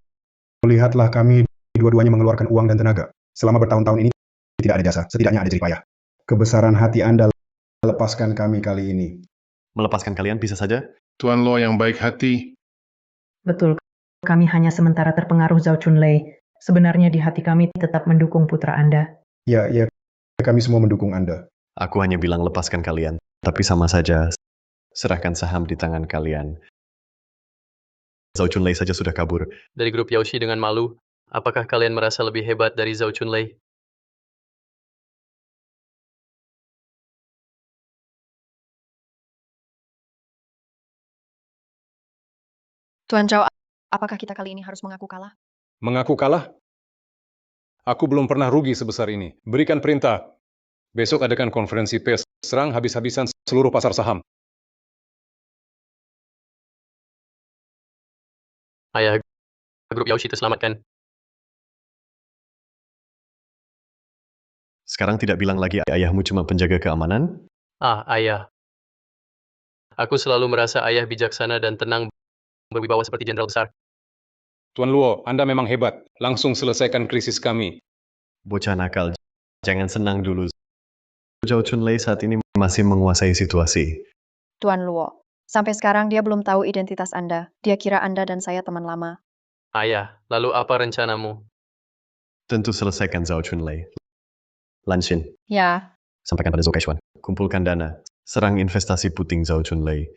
lihatlah kami dua-duanya mengeluarkan uang dan tenaga. Selama bertahun-tahun ini tidak ada jasa, setidaknya ada jerih payah. Kebesaran hati Anda lepaskan kami kali ini. Melepaskan kalian bisa saja? Tuan Luo yang baik hati, Betul, kami hanya sementara terpengaruh Zhao Chunlei. Sebenarnya di hati kami tetap mendukung putra Anda. Ya, kami semua mendukung Anda. Aku hanya bilang lepaskan kalian. Tapi sama saja, serahkan saham di tangan kalian. Zhao Chunlei saja sudah kabur. Dari grup Yaoshi dengan malu, apakah kalian merasa lebih hebat dari Zhao Chunlei? Tuan Zhao, apakah kita kali ini harus mengaku kalah? Mengaku kalah? Aku belum pernah rugi sebesar ini. Berikan perintah. Besok adakan konferensi pers. Serang habis-habisan seluruh pasar saham. Ayah, grup Yaoshi terselamatkan. Sekarang tidak bilang lagi ayahmu cuma penjaga keamanan? Ayah. Aku selalu merasa ayah bijaksana dan tenang berwibawa seperti jenderal besar. Tuan Luo, Anda memang hebat. Langsung selesaikan krisis kami. Bocah nakal, jangan senang dulu. Zhao Chunlei saat ini masih menguasai situasi. Tuan Luo, sampai sekarang dia belum tahu identitas Anda. Dia kira Anda dan saya teman lama. Ayah, lalu apa rencanamu? Tentu selesaikan Zhao Chunlei. Lan Xin, Ya, sampaikan pada Zhou Kaishuan. Kumpulkan dana. Serang investasi puting Zhao Chunlei.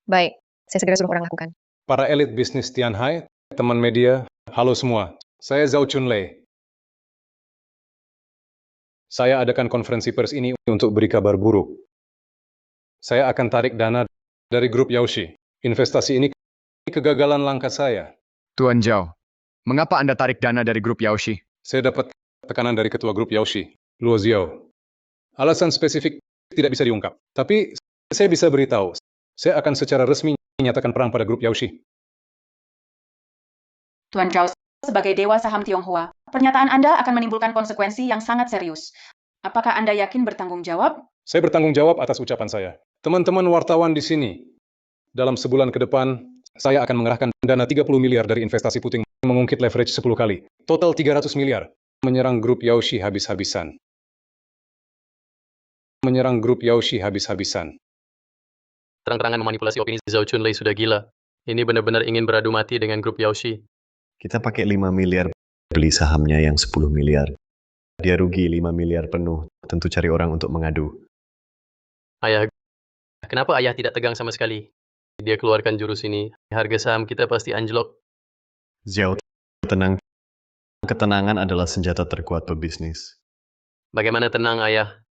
baik. Saya segera suruh orang lakukan. Para elit bisnis Tianhai, teman media, halo semua. Saya Zhao Chunlei. Saya adakan konferensi pers ini untuk beri kabar buruk. Saya akan tarik dana dari grup Yaoshi. Investasi ini kegagalan langkah saya. Tuan Zhao, mengapa Anda tarik dana dari grup Yaoshi? Saya dapat tekanan dari ketua grup Yaoshi, Luo Xiao. Alasan spesifik tidak bisa diungkap. Tapi saya bisa beritahu, saya akan secara resmi menyatakan perang pada grup Yaoshi. Tuan Zhao, sebagai dewa saham Tionghoa, pernyataan Anda akan menimbulkan konsekuensi yang sangat serius. Apakah Anda yakin bertanggung jawab? Saya bertanggung jawab atas ucapan saya. Teman-teman wartawan di sini, dalam sebulan ke depan, saya akan mengerahkan dana 30 miliar dari investasi puting mengungkit leverage 10 kali. Total 300 miliar. Menyerang grup Yaoshi habis-habisan. Menyerang grup Yaoshi habis-habisan. Terang-terangan memanipulasi opini Zhao Chunlei sudah gila. Ini benar-benar ingin beradu mati dengan grup Yaoshi. Kita pakai 5 miliar beli sahamnya yang 10 miliar. Dia rugi 5 miliar penuh. Tentu cari orang untuk mengadu. Ayah, kenapa ayah tidak tegang sama sekali? Dia keluarkan jurus ini, harga saham kita pasti anjlok. Zhao, tenang. Ketenangan adalah senjata terkuat pebisnis. Bagaimana tenang, ayah?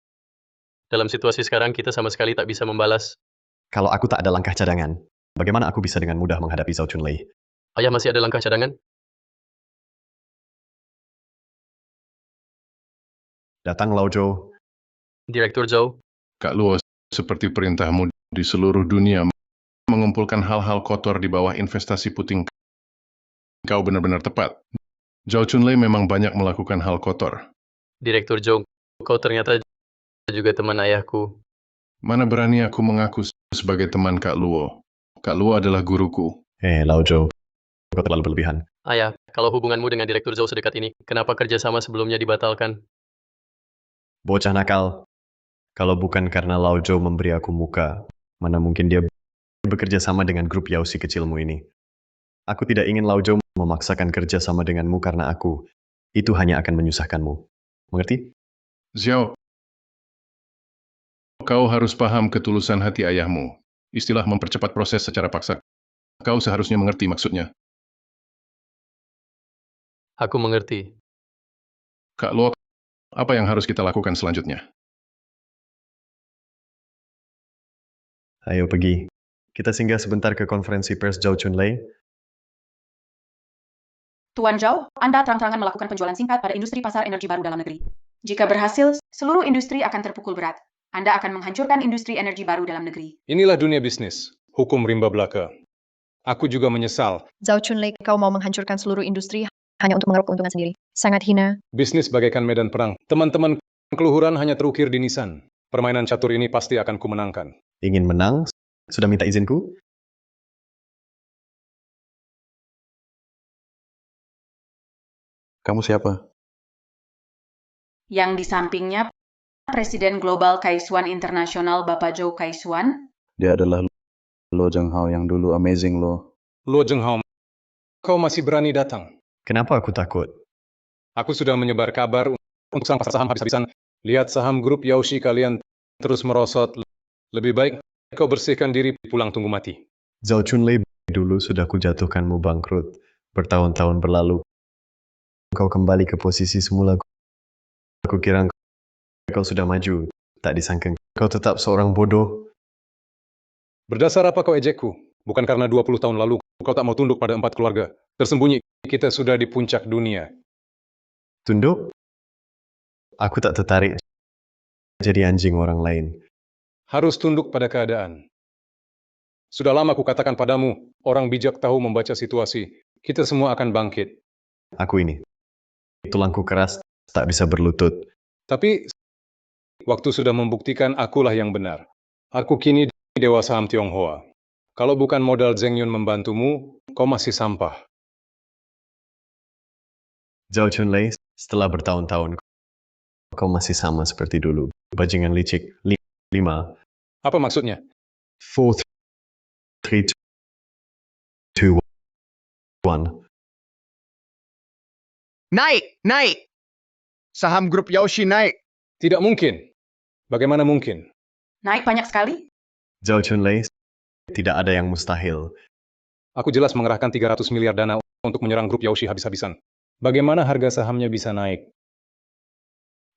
Dalam situasi sekarang kita sama sekali tak bisa membalas. Kalau aku tak ada langkah cadangan, bagaimana aku bisa dengan mudah menghadapi Zhao Chunlei? Ayah masih ada langkah cadangan? Datang Lao Zhou. Direktur Zhou, Kak Luo, seperti perintahmu di seluruh dunia mengumpulkan hal-hal kotor di bawah investasi puting. Kau benar-benar tepat. Zhao Chunlei memang banyak melakukan hal kotor. Direktur Zhou, kau ternyata juga teman ayahku. Mana berani aku mengaku sebagai teman Kak Luo. Kak Luo adalah guruku. Lao Zhou, kau terlalu berlebihan. Ayah, kalau hubunganmu dengan Direktur Zhou sedekat ini, kenapa kerjasama sebelumnya dibatalkan? Bocah nakal. Kalau bukan karena Lao Zhou memberi aku muka, mana mungkin dia bekerja sama dengan grup Yaoshi kecilmu ini. Aku tidak ingin Lao Zhou memaksakan kerja sama denganmu karena itu hanya akan menyusahkanmu. Mengerti? Xiao, kau harus paham ketulusan hati ayahmu. Istilah mempercepat proses secara paksa. Kau seharusnya mengerti maksudnya. Aku mengerti. Kak Luo, apa yang harus kita lakukan selanjutnya? Ayo pergi. Kita singgah sebentar ke konferensi pers Zhao Chunlei. Tuan Zhao, Anda terang-terangan melakukan penjualan singkat pada industri pasar energi baru dalam negeri. Jika berhasil, seluruh industri akan terpukul berat. Anda akan menghancurkan industri energi baru dalam negeri. Inilah dunia bisnis, hukum rimba belaka. Aku juga menyesal. Zhao Chunlei, kau mau menghancurkan seluruh industri hanya untuk mengeruk keuntungan sendiri. Sangat hina. Bisnis bagaikan medan perang. Teman-teman keluhuran hanya terukir di nisan. Permainan catur ini pasti akan kumenangkan. Ingin menang? Sudah minta izinku? Kamu siapa? Yang di sampingnya, Presiden Global Kaisuan Internasional Bapak Zhou Kaisuan. Dia adalah Lo Zhenghao yang dulu amazing lo. Luo Zhenghao, kau masih berani datang. Kenapa aku takut? Aku sudah menyebar kabar untuk serang pasar saham habis-habisan. Lihat saham grup Yaoshi kalian terus merosot. Lebih baik kau bersihkan diri pulang tunggu mati. Zhao Chunlei dulu sudah kujatuhkanmu bangkrut. Bertahun-tahun berlalu, kau kembali ke posisi semula. Aku kira kau sudah maju. Tak disangka kau tetap seorang bodoh. Berdasar apa kau ejekku? Bukan karena 20 tahun lalu kau tak mau tunduk pada 4 keluarga. Tersembunyi, kita sudah di puncak dunia. Tunduk? Aku tak tertarik jadi anjing orang lain. Harus tunduk pada keadaan. Sudah lama aku katakan padamu, orang bijak tahu membaca situasi. Kita semua akan bangkit. Aku ini. Tulangku keras, tak bisa berlutut. Tapi, waktu sudah membuktikan akulah yang benar. Aku kini Dewa Saham Tionghoa. Kalau bukan modal Zheng Yun membantumu, kau masih sampah. Zhao Chunlei, setelah bertahun-tahun, kau masih sama seperti dulu. Bajingan licik. 5, Apa maksudnya? 4, 3, 2, 1. Naik! Saham grup Yaoshi naik. Tidak mungkin. Bagaimana mungkin? Naik banyak sekali? Zhao Chunlei, tidak ada yang mustahil. Aku jelas mengerahkan 300 miliar dana untuk menyerang grup Yaoshi habis-habisan. Bagaimana harga sahamnya bisa naik?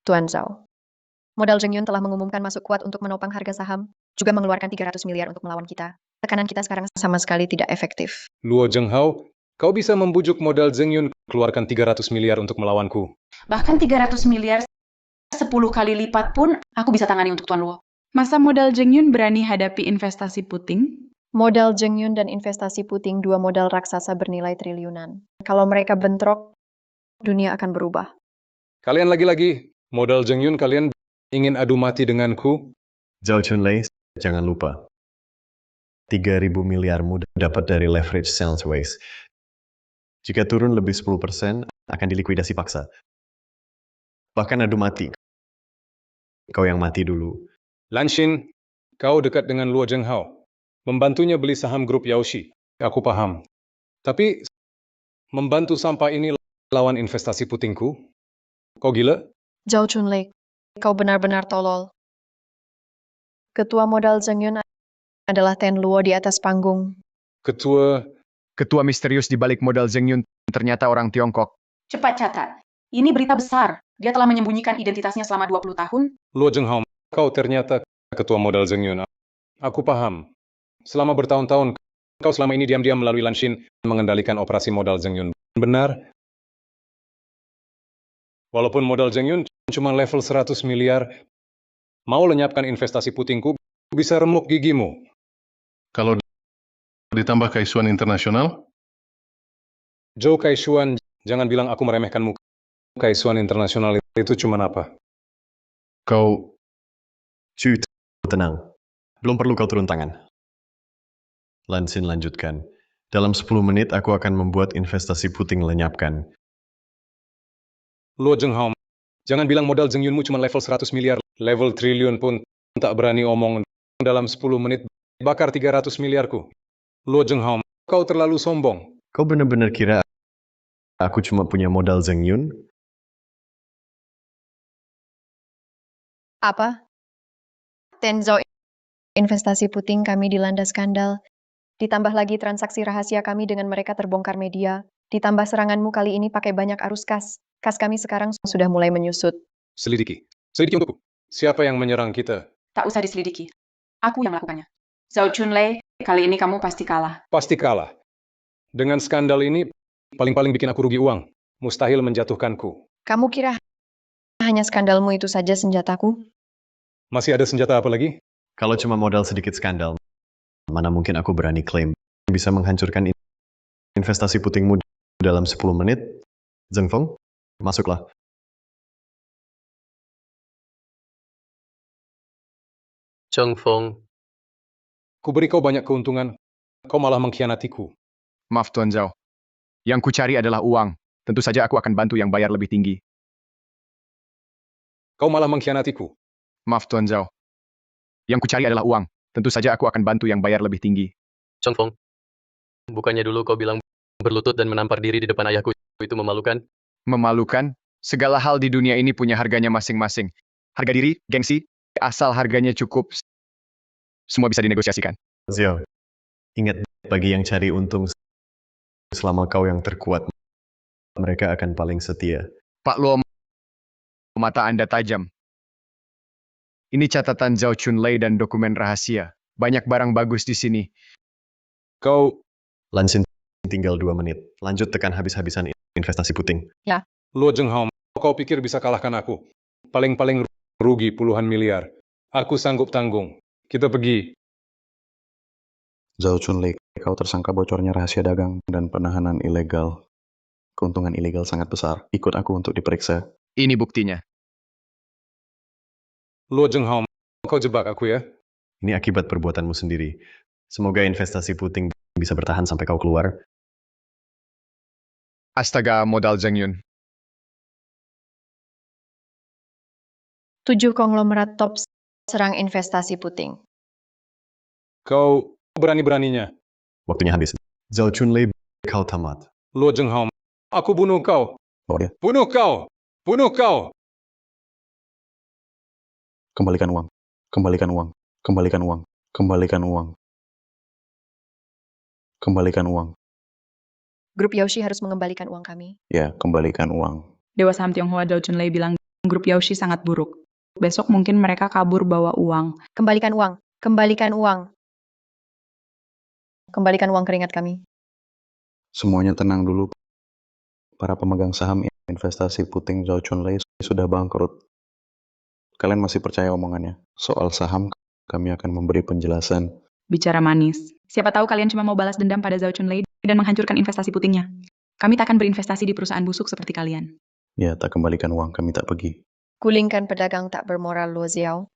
Tuan Zhao. Modal Zheng Yun telah mengumumkan masuk kuat untuk menopang harga saham, juga mengeluarkan 300 miliar untuk melawan kita. Tekanan kita sekarang sama sekali tidak efektif. Luo Zhenghao, kau bisa membujuk modal Zheng Yun keluarkan 300 miliar untuk melawanku. Bahkan 300 miliar 10 kali lipat pun aku bisa tangani untuk Tuan Luo. Masa modal Zheng Yun berani hadapi investasi puting? Modal Zheng Yun dan investasi puting dua modal raksasa bernilai triliunan. Kalau mereka bentrok, dunia akan berubah. Kalian lagi-lagi, modal Zheng Yun kalian ingin adu mati denganku? Zhao Chunlei, jangan lupa. 3.000 miliarmu dapat dari leverage sales waste. Jika turun lebih 10%, akan dilikuidasi paksa. Bahkan adu mati. Kau yang mati dulu. Lanshin, kau dekat dengan Luo Zhenghao. Membantunya beli saham grup Yaoshi. Aku paham. Tapi, membantu sampah ini lawan investasi putingku? Kau gila? Zhao Chunlei, kau benar-benar tolol. Ketua modal Zheng Yun adalah Ten Luo di atas panggung. Ketua misterius di balik modal Zheng Yun ternyata orang Tiongkok. Cepat catat. Ini berita besar. Dia telah menyembunyikan identitasnya selama 20 tahun. Luo Zhenghao, kau ternyata ketua modal Zheng Yun. Aku paham. Selama bertahun-tahun, kau selama ini diam-diam melalui Lanshin mengendalikan operasi modal Zheng Yun. Benar? Walaupun modal Zheng Yun cuma level 100 miliar, mau lenyapkan investasi putingku, bisa remuk gigimu. Kalau ditambah Kaisuan Internasional, Zhou Kaishuan, jangan bilang aku meremehkanmu. Kaisuan Internasional itu cuma apa? kau Tenang. Belum perlu kau turun tangan. Lansin lanjutkan. Dalam 10 menit aku akan membuat investasi puting lenyapkan. Luo Zhenghao, jangan bilang modal Zheng Yunmu cuma level 100 miliar, level triliun pun tak berani omong. Dalam 10 menit, bakar 300 miliarku. Luo Zhenghao, kau terlalu sombong. Kau benar-benar kira aku cuma punya modal Zheng Yun? Apa? Ten Zhao, investasi puting kami dilanda skandal. Ditambah lagi transaksi rahasia kami dengan mereka terbongkar media. Ditambah seranganmu kali ini pakai banyak arus kas. Kas kami sekarang sudah mulai menyusut. Selidiki. Selidiki untukku. Siapa yang menyerang kita? Tak usah diselidiki. Aku yang melakukannya. Zhao Chunlei, kali ini kamu pasti kalah. Pasti kalah. Dengan skandal ini, paling-paling bikin aku rugi uang. Mustahil menjatuhkanku. Kamu kira hanya skandalmu itu saja senjataku? Masih ada senjata apa lagi? Kalau cuma modal sedikit skandal, mana mungkin aku berani klaim bisa menghancurkan investasi putingmu dalam 10 menit? Zheng Feng, masuklah. Zheng Feng, Ku beri kau banyak keuntungan, kau malah mengkhianatiku. Maaf Tuan Zhao. Yang ku cari adalah uang. Tentu saja aku akan bantu yang bayar lebih tinggi. Kau malah mengkhianatiku. Maaf Tuan Zhao. Yang ku cari adalah uang. Tentu saja aku akan bantu yang bayar lebih tinggi. Zheng Feng. Bukannya dulu kau bilang berlutut dan menampar diri di depan ayahku itu memalukan? Memalukan? Segala hal di dunia ini punya harganya masing-masing. Harga diri, gengsi, asal harganya cukup, semua bisa dinegosiasikan. Zhao, Ingat, bagi yang cari untung selama kau yang terkuat, mereka akan paling setia. Pak Luo, mata Anda tajam. Ini catatan Zhao Chunlei dan dokumen rahasia. Banyak barang bagus di sini. Kau, Lansin, tinggal 2 menit. Lanjut tekan habis-habisan investasi puting. Luo Zhenghao, kau pikir bisa kalahkan aku? Paling-paling rugi puluhan miliar. Aku sanggup tanggung. Kita pergi. Zhao Chunlei, kau tersangka bocornya rahasia dagang dan penahanan ilegal. Keuntungan ilegal sangat besar. Ikut aku untuk diperiksa. Ini buktinya. Luo Zhenghao, kau jebak aku ya? Ini akibat perbuatanmu sendiri. Semoga investasi puting bisa bertahan sampai kau keluar. Astaga, modal Zheng Yun. 7 konglomerat top serang investasi puting. Kau berani-beraninya. Waktunya habis. Zhao Chunlei, kau tamat. Luo Zhenghao, aku bunuh kau. Bawa dia. Bunuh kau. Bunuh kau. Kembalikan uang. Kembalikan uang. Kembalikan uang. Kembalikan uang. Kembalikan uang. Grup Yaoshi harus mengembalikan uang kami. Ya, kembalikan uang. Dewa saham Tionghoa Zhao Chunlei bilang grup Yaoshi sangat buruk. Besok mungkin mereka kabur bawa uang. Kembalikan uang. Kembalikan uang. Kembalikan uang keringat kami. Semuanya tenang dulu. Para pemegang saham investasi puting Zhao Chunlei sudah bangkrut. Kalian masih percaya omongannya? Soal saham, kami akan memberi penjelasan. Bicara manis. Siapa tahu kalian cuma mau balas dendam pada Zhao Chunlei dan menghancurkan investasi putingnya. Kami tak akan berinvestasi di perusahaan busuk seperti kalian. Ya, tak kembalikan uang, kami tak pergi. Gulingkan pedagang tak bermoral Luo Xiao.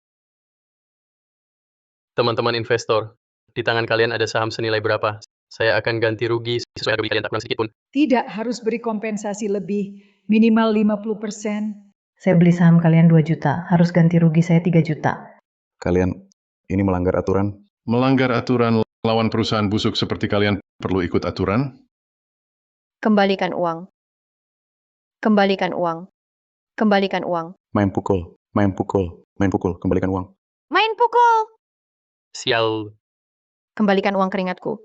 Teman-teman investor, di tangan kalian ada saham senilai berapa? Saya akan ganti rugi sesuai rugi kalian tak kurang sedikit pun. Tidak harus beri kompensasi lebih, minimal 50%. Saya beli saham kalian 2 juta, harus ganti rugi saya 3 juta. Kalian ini melanggar aturan. Melanggar aturan lawan perusahaan busuk seperti kalian perlu ikut aturan? Kembalikan uang. Kembalikan uang. Kembalikan uang. Main pukul, main pukul, main pukul, kembalikan uang. Main pukul. Sial. Kembalikan uang keringatku.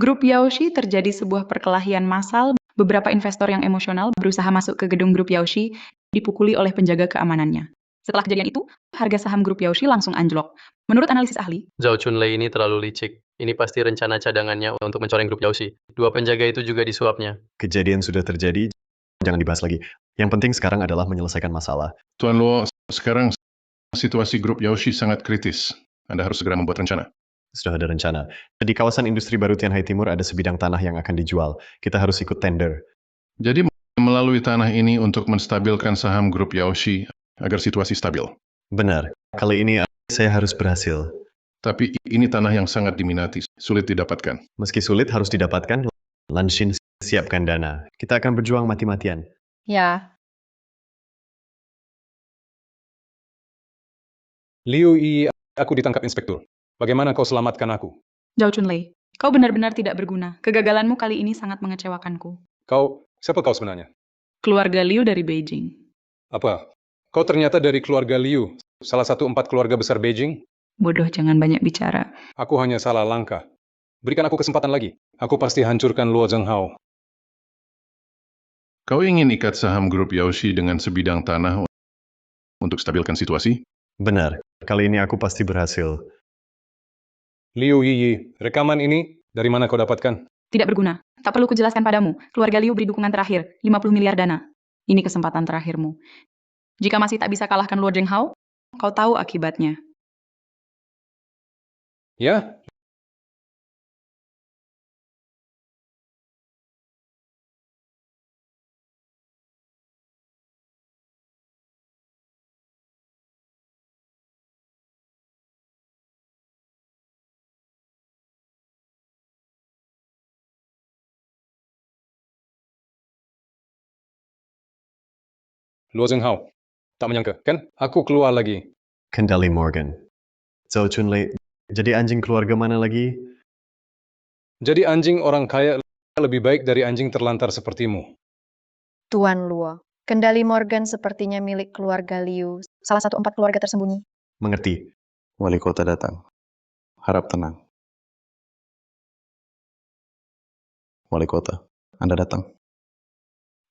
Grup Yaoshi terjadi sebuah perkelahian massal. Beberapa investor yang emosional berusaha masuk ke gedung grup Yaoshi, dipukuli oleh penjaga keamanannya. Setelah kejadian itu, harga saham grup Yaoshi langsung anjlok. Menurut analisis ahli, Zhao Chunlei ini terlalu licik. Ini pasti rencana cadangannya untuk mencoreng grup Yaoshi. 2 penjaga itu juga disuapnya. Kejadian sudah terjadi, jangan dibahas lagi. Yang penting sekarang adalah menyelesaikan masalah. Tuan Luo, sekarang situasi grup Yaoshi sangat kritis. Anda harus segera membuat rencana. Sudah ada rencana. Di kawasan industri baru Tianhai Timur ada sebidang tanah yang akan dijual. Kita harus ikut tender. Jadi melalui tanah ini untuk menstabilkan saham grup Yaoshi agar situasi stabil. Benar. Kali ini saya harus berhasil. Tapi ini tanah yang sangat diminati, sulit didapatkan. Meski sulit harus didapatkan, Lanshin siapkan dana. Kita akan berjuang mati-matian. Ya, Liu Yi, aku ditangkap inspektur. Bagaimana kau selamatkan aku? Zhao Chunlei, kau benar-benar tidak berguna. Kegagalanmu kali ini sangat mengecewakanku. Siapa kau sebenarnya? Keluarga Liu dari Beijing. Apa? Kau ternyata dari keluarga Liu, salah satu 4 keluarga besar Beijing? Bodoh, jangan banyak bicara. Aku hanya salah langkah. Berikan aku kesempatan lagi. Aku pasti hancurkan Luo Zhenghao. Kau ingin ikat saham grup Yaoshi dengan sebidang tanah untuk stabilkan situasi? Benar. Kali ini aku pasti berhasil. Liu Yi, rekaman ini dari mana kau dapatkan? Tidak berguna. Tak perlu kujelaskan padamu. Keluarga Liu beri dukungan terakhir, 50 miliar dana. Ini kesempatan terakhirmu. Jika masih tak bisa kalahkan Luo Zhenghao, kau tahu akibatnya. Ya? Luo Zhenghao. Tak menyangka, kan? Aku keluar lagi. Kendali Morgan. Zhao Chunlei, jadi anjing keluarga mana lagi? Jadi anjing orang kaya lebih baik dari anjing terlantar sepertimu. Tuan Luo. Kendali Morgan sepertinya milik keluarga Liu, salah satu 4 keluarga tersembunyi. Mengerti. Wali kota datang. harap tenang. Wali kota, Anda datang.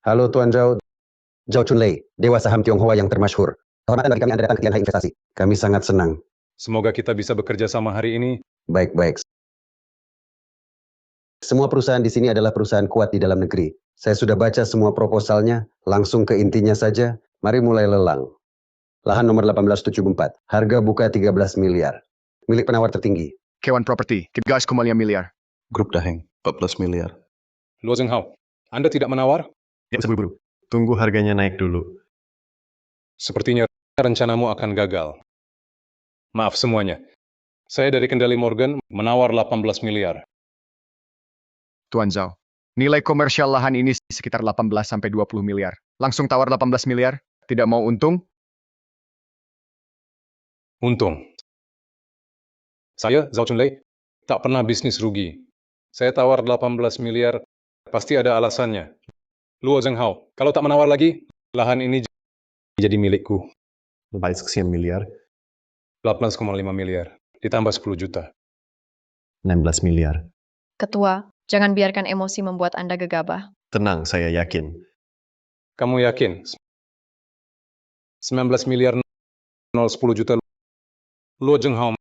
Halo Tuan Zhao, Zhao Chunlei, Dewa Saham Tionghoa yang termasyhur. Kehormatan bagi kami Anda datang ke Tianhai Investasi. Kami sangat senang. Semoga kita bisa bekerja sama hari ini. Baik-baik. Semua perusahaan di sini adalah perusahaan kuat di dalam negeri. Saya sudah baca semua proposalnya, langsung ke intinya saja. Mari mulai lelang. Lahan nomor 1874, harga buka 13 miliar. Milik penawar tertinggi. Kewan Property, 3,5 miliar. Grup Daheng, 14 miliar. Luo Zhenghao, Anda tidak menawar? Ya, seburu-buru. Tunggu harganya naik dulu. Sepertinya rencanamu akan gagal. Maaf semuanya. Saya dari Kendali Morgan menawar 18 miliar. Tuan Zhao, nilai komersial lahan ini sekitar 18-20 miliar. Langsung tawar 18 miliar? Tidak mau untung? Untung. Saya, Zhao Chunlei, tak pernah bisnis rugi. Saya tawar 18 miliar, pasti ada alasannya. Luo Zhenghao, kalau tak menawar lagi, lahan ini jadi milikku. Lebih sekian miliar, 18,5 miliar, ditambah 10 juta. 16 miliar. Ketua, jangan biarkan emosi membuat Anda gegabah. Tenang, saya yakin. Kamu yakin? 19 miliar 010 juta. Luo Zhenghao,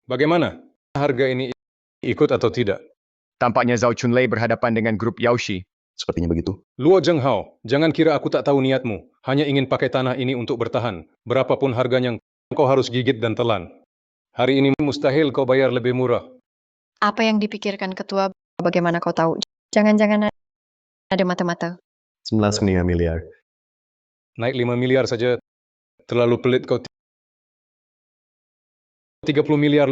bagaimana? Harga ini ikut atau tidak? Tampaknya Zhao Chunlei berhadapan dengan grup Yaoshi. Sepertinya begitu. Luo Zhenghao, jangan kira aku tak tahu niatmu. Hanya ingin pakai tanah ini untuk bertahan. Berapapun harganya, kau harus gigit dan telan. Hari ini mustahil kau bayar lebih murah. Apa yang dipikirkan ketua, bagaimana kau tahu? Jangan-jangan ada mata-mata. 19,5 miliar. Naik 5 miliar saja, terlalu pelit kau. 30 miliar.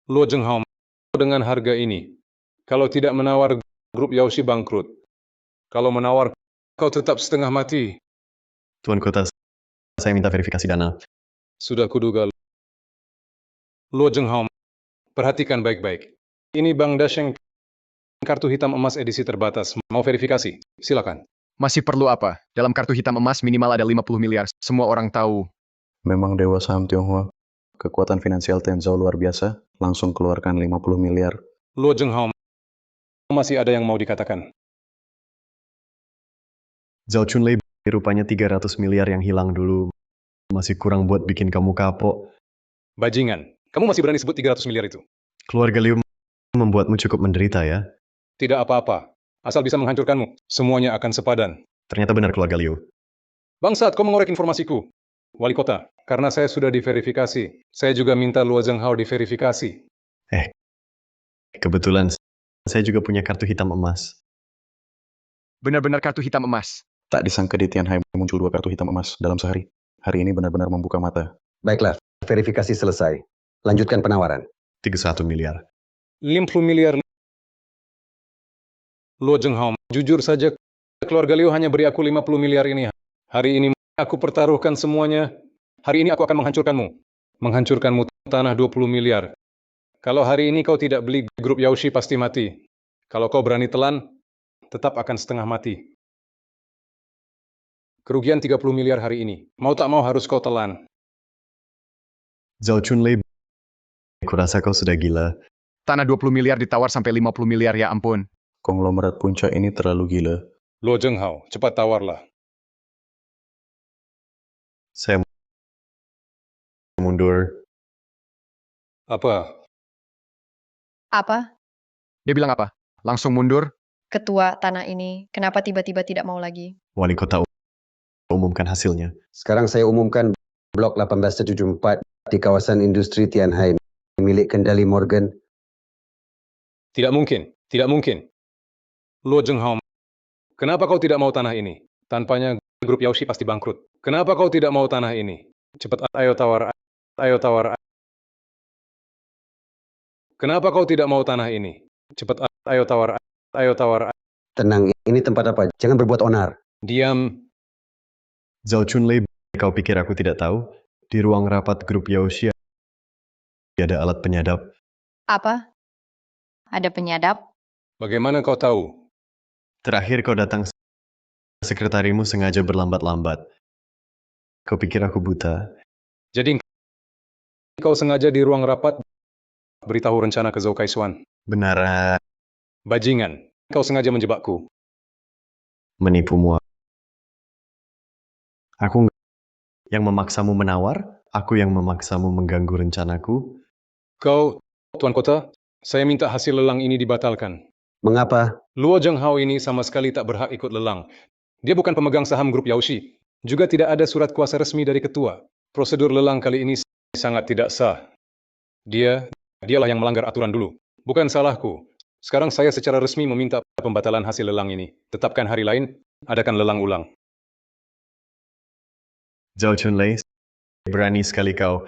Luo Zhenghao, dengan harga ini, kalau tidak menawar, grup Yaoshi bangkrut. Kalau menawar, kau tetap setengah mati. Tuan Kota, saya minta verifikasi dana. Sudah kuduga. Luo Zhenghao, perhatikan baik-baik. Ini Bank Dasheng, kartu hitam emas edisi terbatas. Mau verifikasi? Silakan. Masih perlu apa? Dalam kartu hitam emas minimal ada 50 miliar. Semua orang tahu. Memang Dewa Saham Tionghoa. Kekuatan finansial Tuan Zhao luar biasa. Langsung keluarkan 50 miliar. Luo Zhenghao, masih ada yang mau dikatakan? Zhao Chunlei rupanya 300 miliar yang hilang dulu. Masih kurang buat bikin kamu kapok. Bajingan, kamu masih berani sebut 300 miliar itu? Keluarga Liu membuatmu cukup menderita ya. Tidak apa-apa. Asal bisa menghancurkanmu, semuanya akan sepadan. Ternyata benar keluarga Liu. Bangsat, kau mengorek informasiku. Wali kota, karena saya sudah diverifikasi. Saya juga minta Luo Zhenghao diverifikasi. Kebetulan saya juga punya kartu hitam emas. Benar-benar kartu hitam emas. Tak disangka di Tianhai muncul 2 kartu hitam emas dalam sehari. Hari ini benar-benar membuka mata. Baiklah, verifikasi selesai. Lanjutkan penawaran. 31 miliar. 50 miliar. Luo Zhenghao, jujur saja, keluarga Liu hanya beri aku 50 miliar ini. Hari ini aku pertaruhkan semuanya. Hari ini aku akan menghancurkanmu. Menghancurkanmu tanah 20 miliar. Kalau hari ini kau tidak beli, grup Yaoshi pasti mati. Kalau kau berani telan, tetap akan setengah mati. Kerugian 30 miliar hari ini. Mau tak mau harus kau telan. Zhao Chunlei, kurasa kau sudah gila. Tanah 20 miliar ditawar sampai 50 miliar, ya ampun. Konglomerat puncak ini terlalu gila. Luo Zhenghao, cepat tawarlah. Saya mundur. Apa? Apa? Dia bilang apa? Langsung mundur? Ketua tanah ini, kenapa tiba-tiba tidak mau lagi? Wali kota umumkan hasilnya. Sekarang saya umumkan Blok 1874 di kawasan industri Tianhai, milik Kendali Morgan. Tidak mungkin. Tidak mungkin. Luo Zhenghao, kenapa kau tidak mau tanah ini? Tanpanya grup Yaoshi pasti bangkrut. Kenapa kau tidak mau tanah ini? Cepat, ayo tawar. Ayo tawar. Kenapa kau tidak mau tanah ini? Cepat, ayo tawar. Ayo tawar. Tenang, ini tempat apa? Jangan berbuat onar. Diam. Zhao Chunlei, kau pikir aku tidak tahu? Di ruang rapat grup Yaoshi ada alat penyadap. Apa? Ada penyadap? Bagaimana kau tahu? Terakhir kau datang, sekretarimu sengaja berlambat-lambat. Kau pikir aku buta? Jadi kau sengaja di ruang rapat beritahu rencana ke Zhou Kaishuan. Benar, Bajingan, kau sengaja menjebakku. menipumu. Aku yang memaksamu menawar, aku yang memaksamu mengganggu rencanaku. Kau, Tuan Kota, saya minta hasil lelang ini dibatalkan. Mengapa? Luo Zhenghao ini sama sekali tak berhak ikut lelang. Dia bukan pemegang saham grup Yaoshi. Juga tidak ada surat kuasa resmi dari ketua. Prosedur lelang kali ini sangat tidak sah. Dialah yang melanggar aturan dulu. Bukan salahku. Sekarang saya secara resmi meminta pembatalan hasil lelang ini. Tetapkan hari lain, adakan lelang ulang. Zhao Chunlei, berani sekali kau.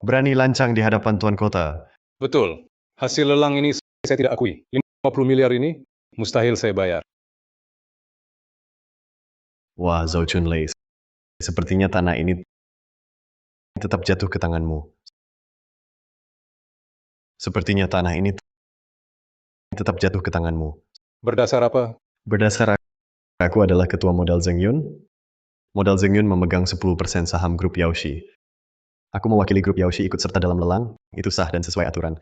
Berani lancang di hadapan Tuan Kota. Betul. Hasil lelang ini saya tidak akui. 50 miliar ini mustahil saya bayar. Wah, Zhao Chunlei, sepertinya tanah ini tetap jatuh ke tanganmu. Sepertinya tanah ini tetap jatuh ke tanganmu. Berdasar apa? Berdasar aku adalah ketua modal Zhengyun. Modal Zhengyun memegang 10% saham grup Yaoshi. Aku mewakili grup Yaoshi ikut serta dalam lelang, itu sah dan sesuai aturan.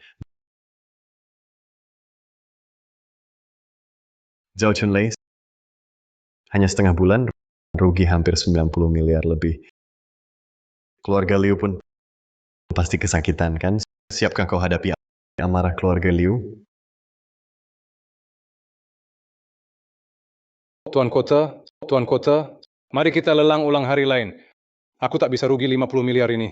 Zhao Chunlei, hanya setengah bulan, rugi hampir 90 miliar lebih. Keluarga Liu pun pasti kesakitan, kan? Siapkah kau hadapi amarah keluarga Liu? Tuan Kota, mari kita lelang ulang hari lain. Aku tak bisa rugi 50 miliar ini.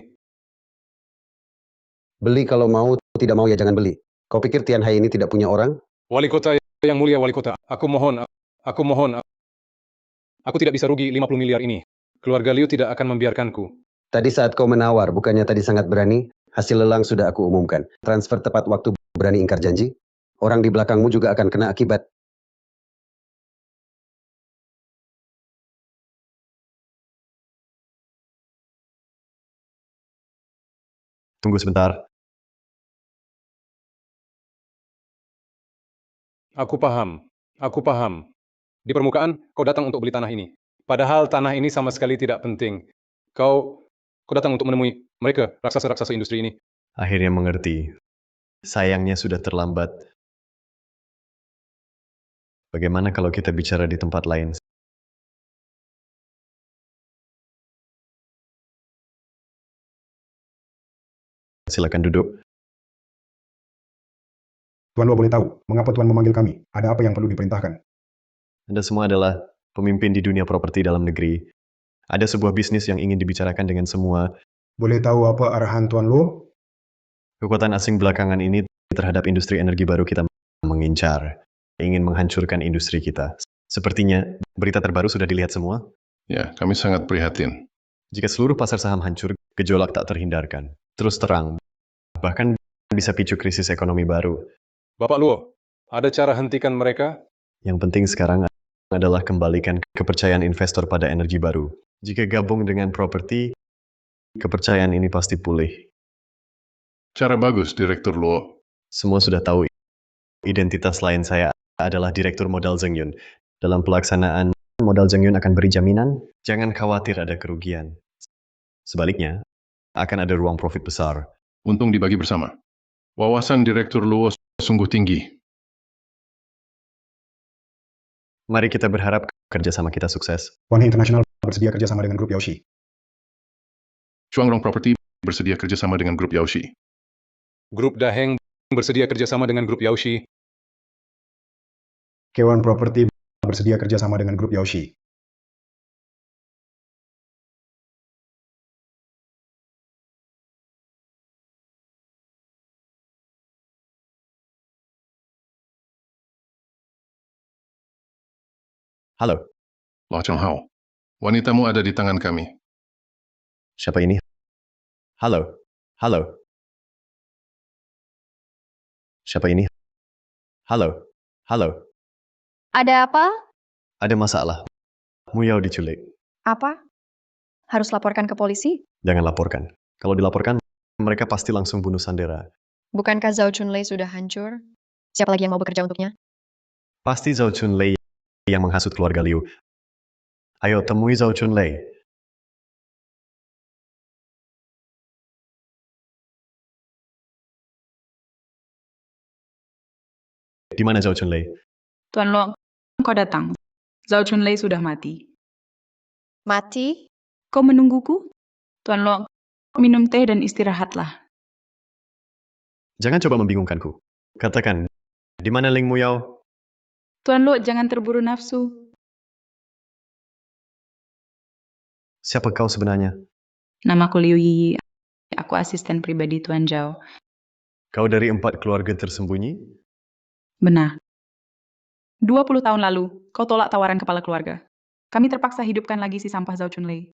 Beli kalau mau, tidak mau ya jangan beli. Kau pikir Tian Hai ini tidak punya orang? Wali kota yang mulia wali kota, aku mohon, aku tidak bisa rugi 50 miliar ini. Keluarga Liu tidak akan membiarkanku. Tadi saat kau menawar, bukannya tadi sangat berani? Hasil lelang sudah aku umumkan. Transfer tepat waktu, berani ingkar janji? Orang di belakangmu juga akan kena akibat. Tunggu sebentar. Aku paham. Di permukaan, kau datang untuk beli tanah ini. Padahal tanah ini sama sekali tidak penting. Kau datang untuk menemui mereka, raksasa-raksasa industri ini. Akhirnya mengerti. Sayangnya sudah terlambat. Bagaimana kalau kita bicara di tempat lain? Silakan duduk. Tuan Luo boleh tahu, mengapa Tuan memanggil kami? Ada apa yang perlu diperintahkan? Anda semua adalah pemimpin di dunia properti dalam negeri. Ada sebuah bisnis yang ingin dibicarakan dengan semua. Boleh tahu apa arahan Tuan Luo? Kekuatan asing belakangan ini terhadap industri energi baru kita mengincar. Ingin menghancurkan industri kita. Sepertinya berita terbaru sudah dilihat semua. Ya, kami sangat prihatin. Jika seluruh pasar saham hancur, gejolak tak terhindarkan. Terus terang, bahkan bisa picu krisis ekonomi baru. Bapak Luo, ada cara hentikan mereka? Yang penting sekarang adalah kembalikan kepercayaan investor pada energi baru. Jika gabung dengan properti, kepercayaan ini pasti pulih. Cara bagus, Direktur Luo. Semua sudah tahu identitas lain saya adalah Direktur Modal Zhengyun. Dalam pelaksanaan, Modal Zhengyun akan beri jaminan, jangan khawatir ada kerugian. Sebaliknya, akan ada ruang profit besar. Untung dibagi bersama. Wawasan Direktur Luo sungguh tinggi. Mari kita berharap kerjasama kita sukses. Wan International bersedia kerjasama dengan grup Yaoshi. Chuangrong Property bersedia kerjasama dengan grup Yaoshi. Grup Daheng bersedia kerjasama dengan grup Yaoshi. Kewan Property bersedia kerjasama dengan grup Yaoshi. Halo, Lo Zhenghao, wanitamu ada di tangan kami. siapa ini? Halo. Siapa ini? Halo. Ada apa? Ada masalah. Muyao diculik. Apa? Harus laporkan ke polisi? Jangan laporkan. Kalau dilaporkan, mereka pasti langsung bunuh Sandera. Bukankah Zhao Chunlei sudah hancur? Siapa lagi yang mau bekerja untuknya? Pasti Zhao Chunlei yang menghasut keluarga Liu. Ayo temui Zhao Chunlei. Di mana Zhao Chunlei? Tuan Lo, kau datang. Zhao Chunlei sudah mati. Mati? Kau menungguku? Tuan Lo, minum teh dan istirahatlah. Jangan coba membingungkanku. Katakan, di mana Ling Muyao? Tuan Lo, jangan terburu nafsu. Siapa kau sebenarnya? Namaku Liu Yi. Aku asisten pribadi Tuan Zhao. Kau dari 4 keluarga tersembunyi? Benar. 20 tahun lalu, kau tolak tawaran kepala keluarga. Kami terpaksa hidupkan lagi si sampah Zhao Chunlei.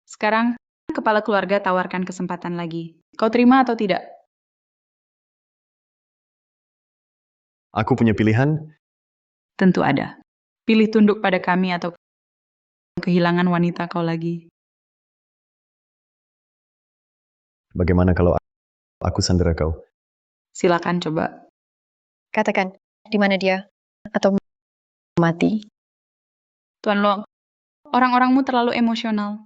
Sekarang, kepala keluarga tawarkan kesempatan lagi. Kau terima atau tidak? Aku punya pilihan? Tentu ada. Pilih tunduk pada kami atau kehilangan wanita kau lagi. Bagaimana kalau aku sandera kau? Silakan coba. Katakan, di mana dia? Atau mati? Tuan Lo, orang-orangmu terlalu emosional.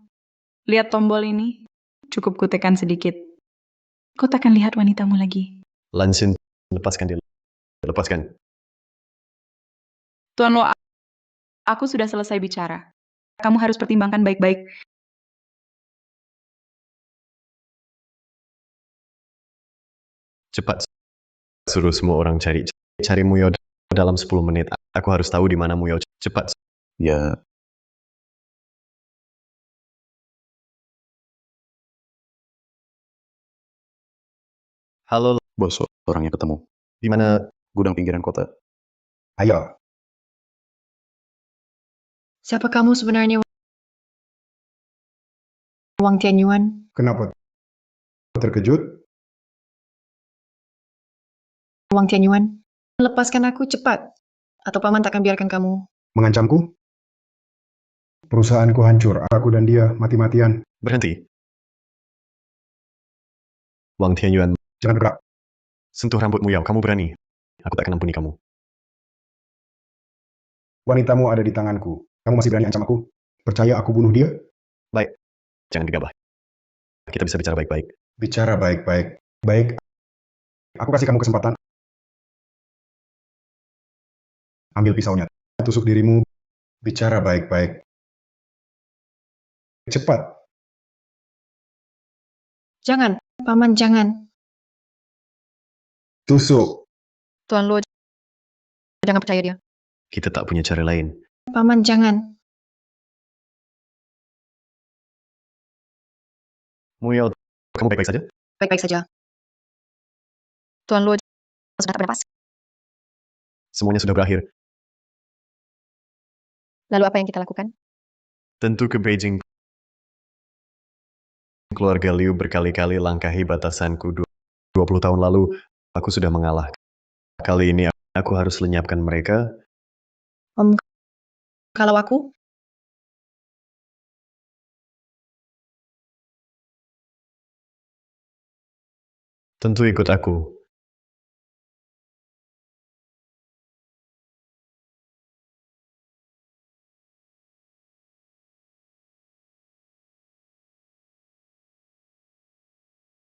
Lihat tombol ini. Cukup kutekan sedikit. Kau takkan lihat wanitamu lagi. Lansin, lepaskan dia. Lepaskan. Tuan Lo, aku sudah selesai bicara. Kamu harus pertimbangkan baik-baik. Cepat. Suruh semua orang cari Muyao dalam 10 menit. Aku harus tahu di mana Muyao. Cepat. Ya, Halo, bos, orangnya ketemu. di mana? Gudang pinggiran kota. Ayo, Siapa kamu sebenarnya, Wang Tianyuan? kenapa terkejut? Wang Tianyuan, lepaskan aku cepat. Atau paman takkan biarkan kamu. Mengancamku? Perusahaanku hancur, aku dan dia mati-matian. Berhenti. Wang Tianyuan, Jangan bergerak. sentuh rambut Muyao. Kamu berani. Aku tak akan ampuni kamu. Wanitamu ada di tanganku. Kamu masih berani ancam aku? Percaya aku bunuh dia? Baik. Jangan gegabah. Kita bisa bicara baik-baik. Bicara baik-baik. Baik, aku kasih kamu kesempatan. Ambil pisaunya. Tusuk dirimu. Bicara baik-baik. Cepat. Jangan, paman jangan. Tusuk. Tuan Lo, jangan percaya dia. Kita tak punya cara lain. Paman jangan. Muyao, kamu baik-baik saja? Baik-baik saja. Tuan Lo sudah tak bernafas. Semuanya sudah berakhir. Lalu apa yang kita lakukan? Tentu ke Beijing. Keluarga Liu berkali-kali langkahi batasanku 20 tahun lalu. Aku sudah mengalah. Kali ini aku harus lenyapkan mereka. Kalau aku? Tentu ikut aku.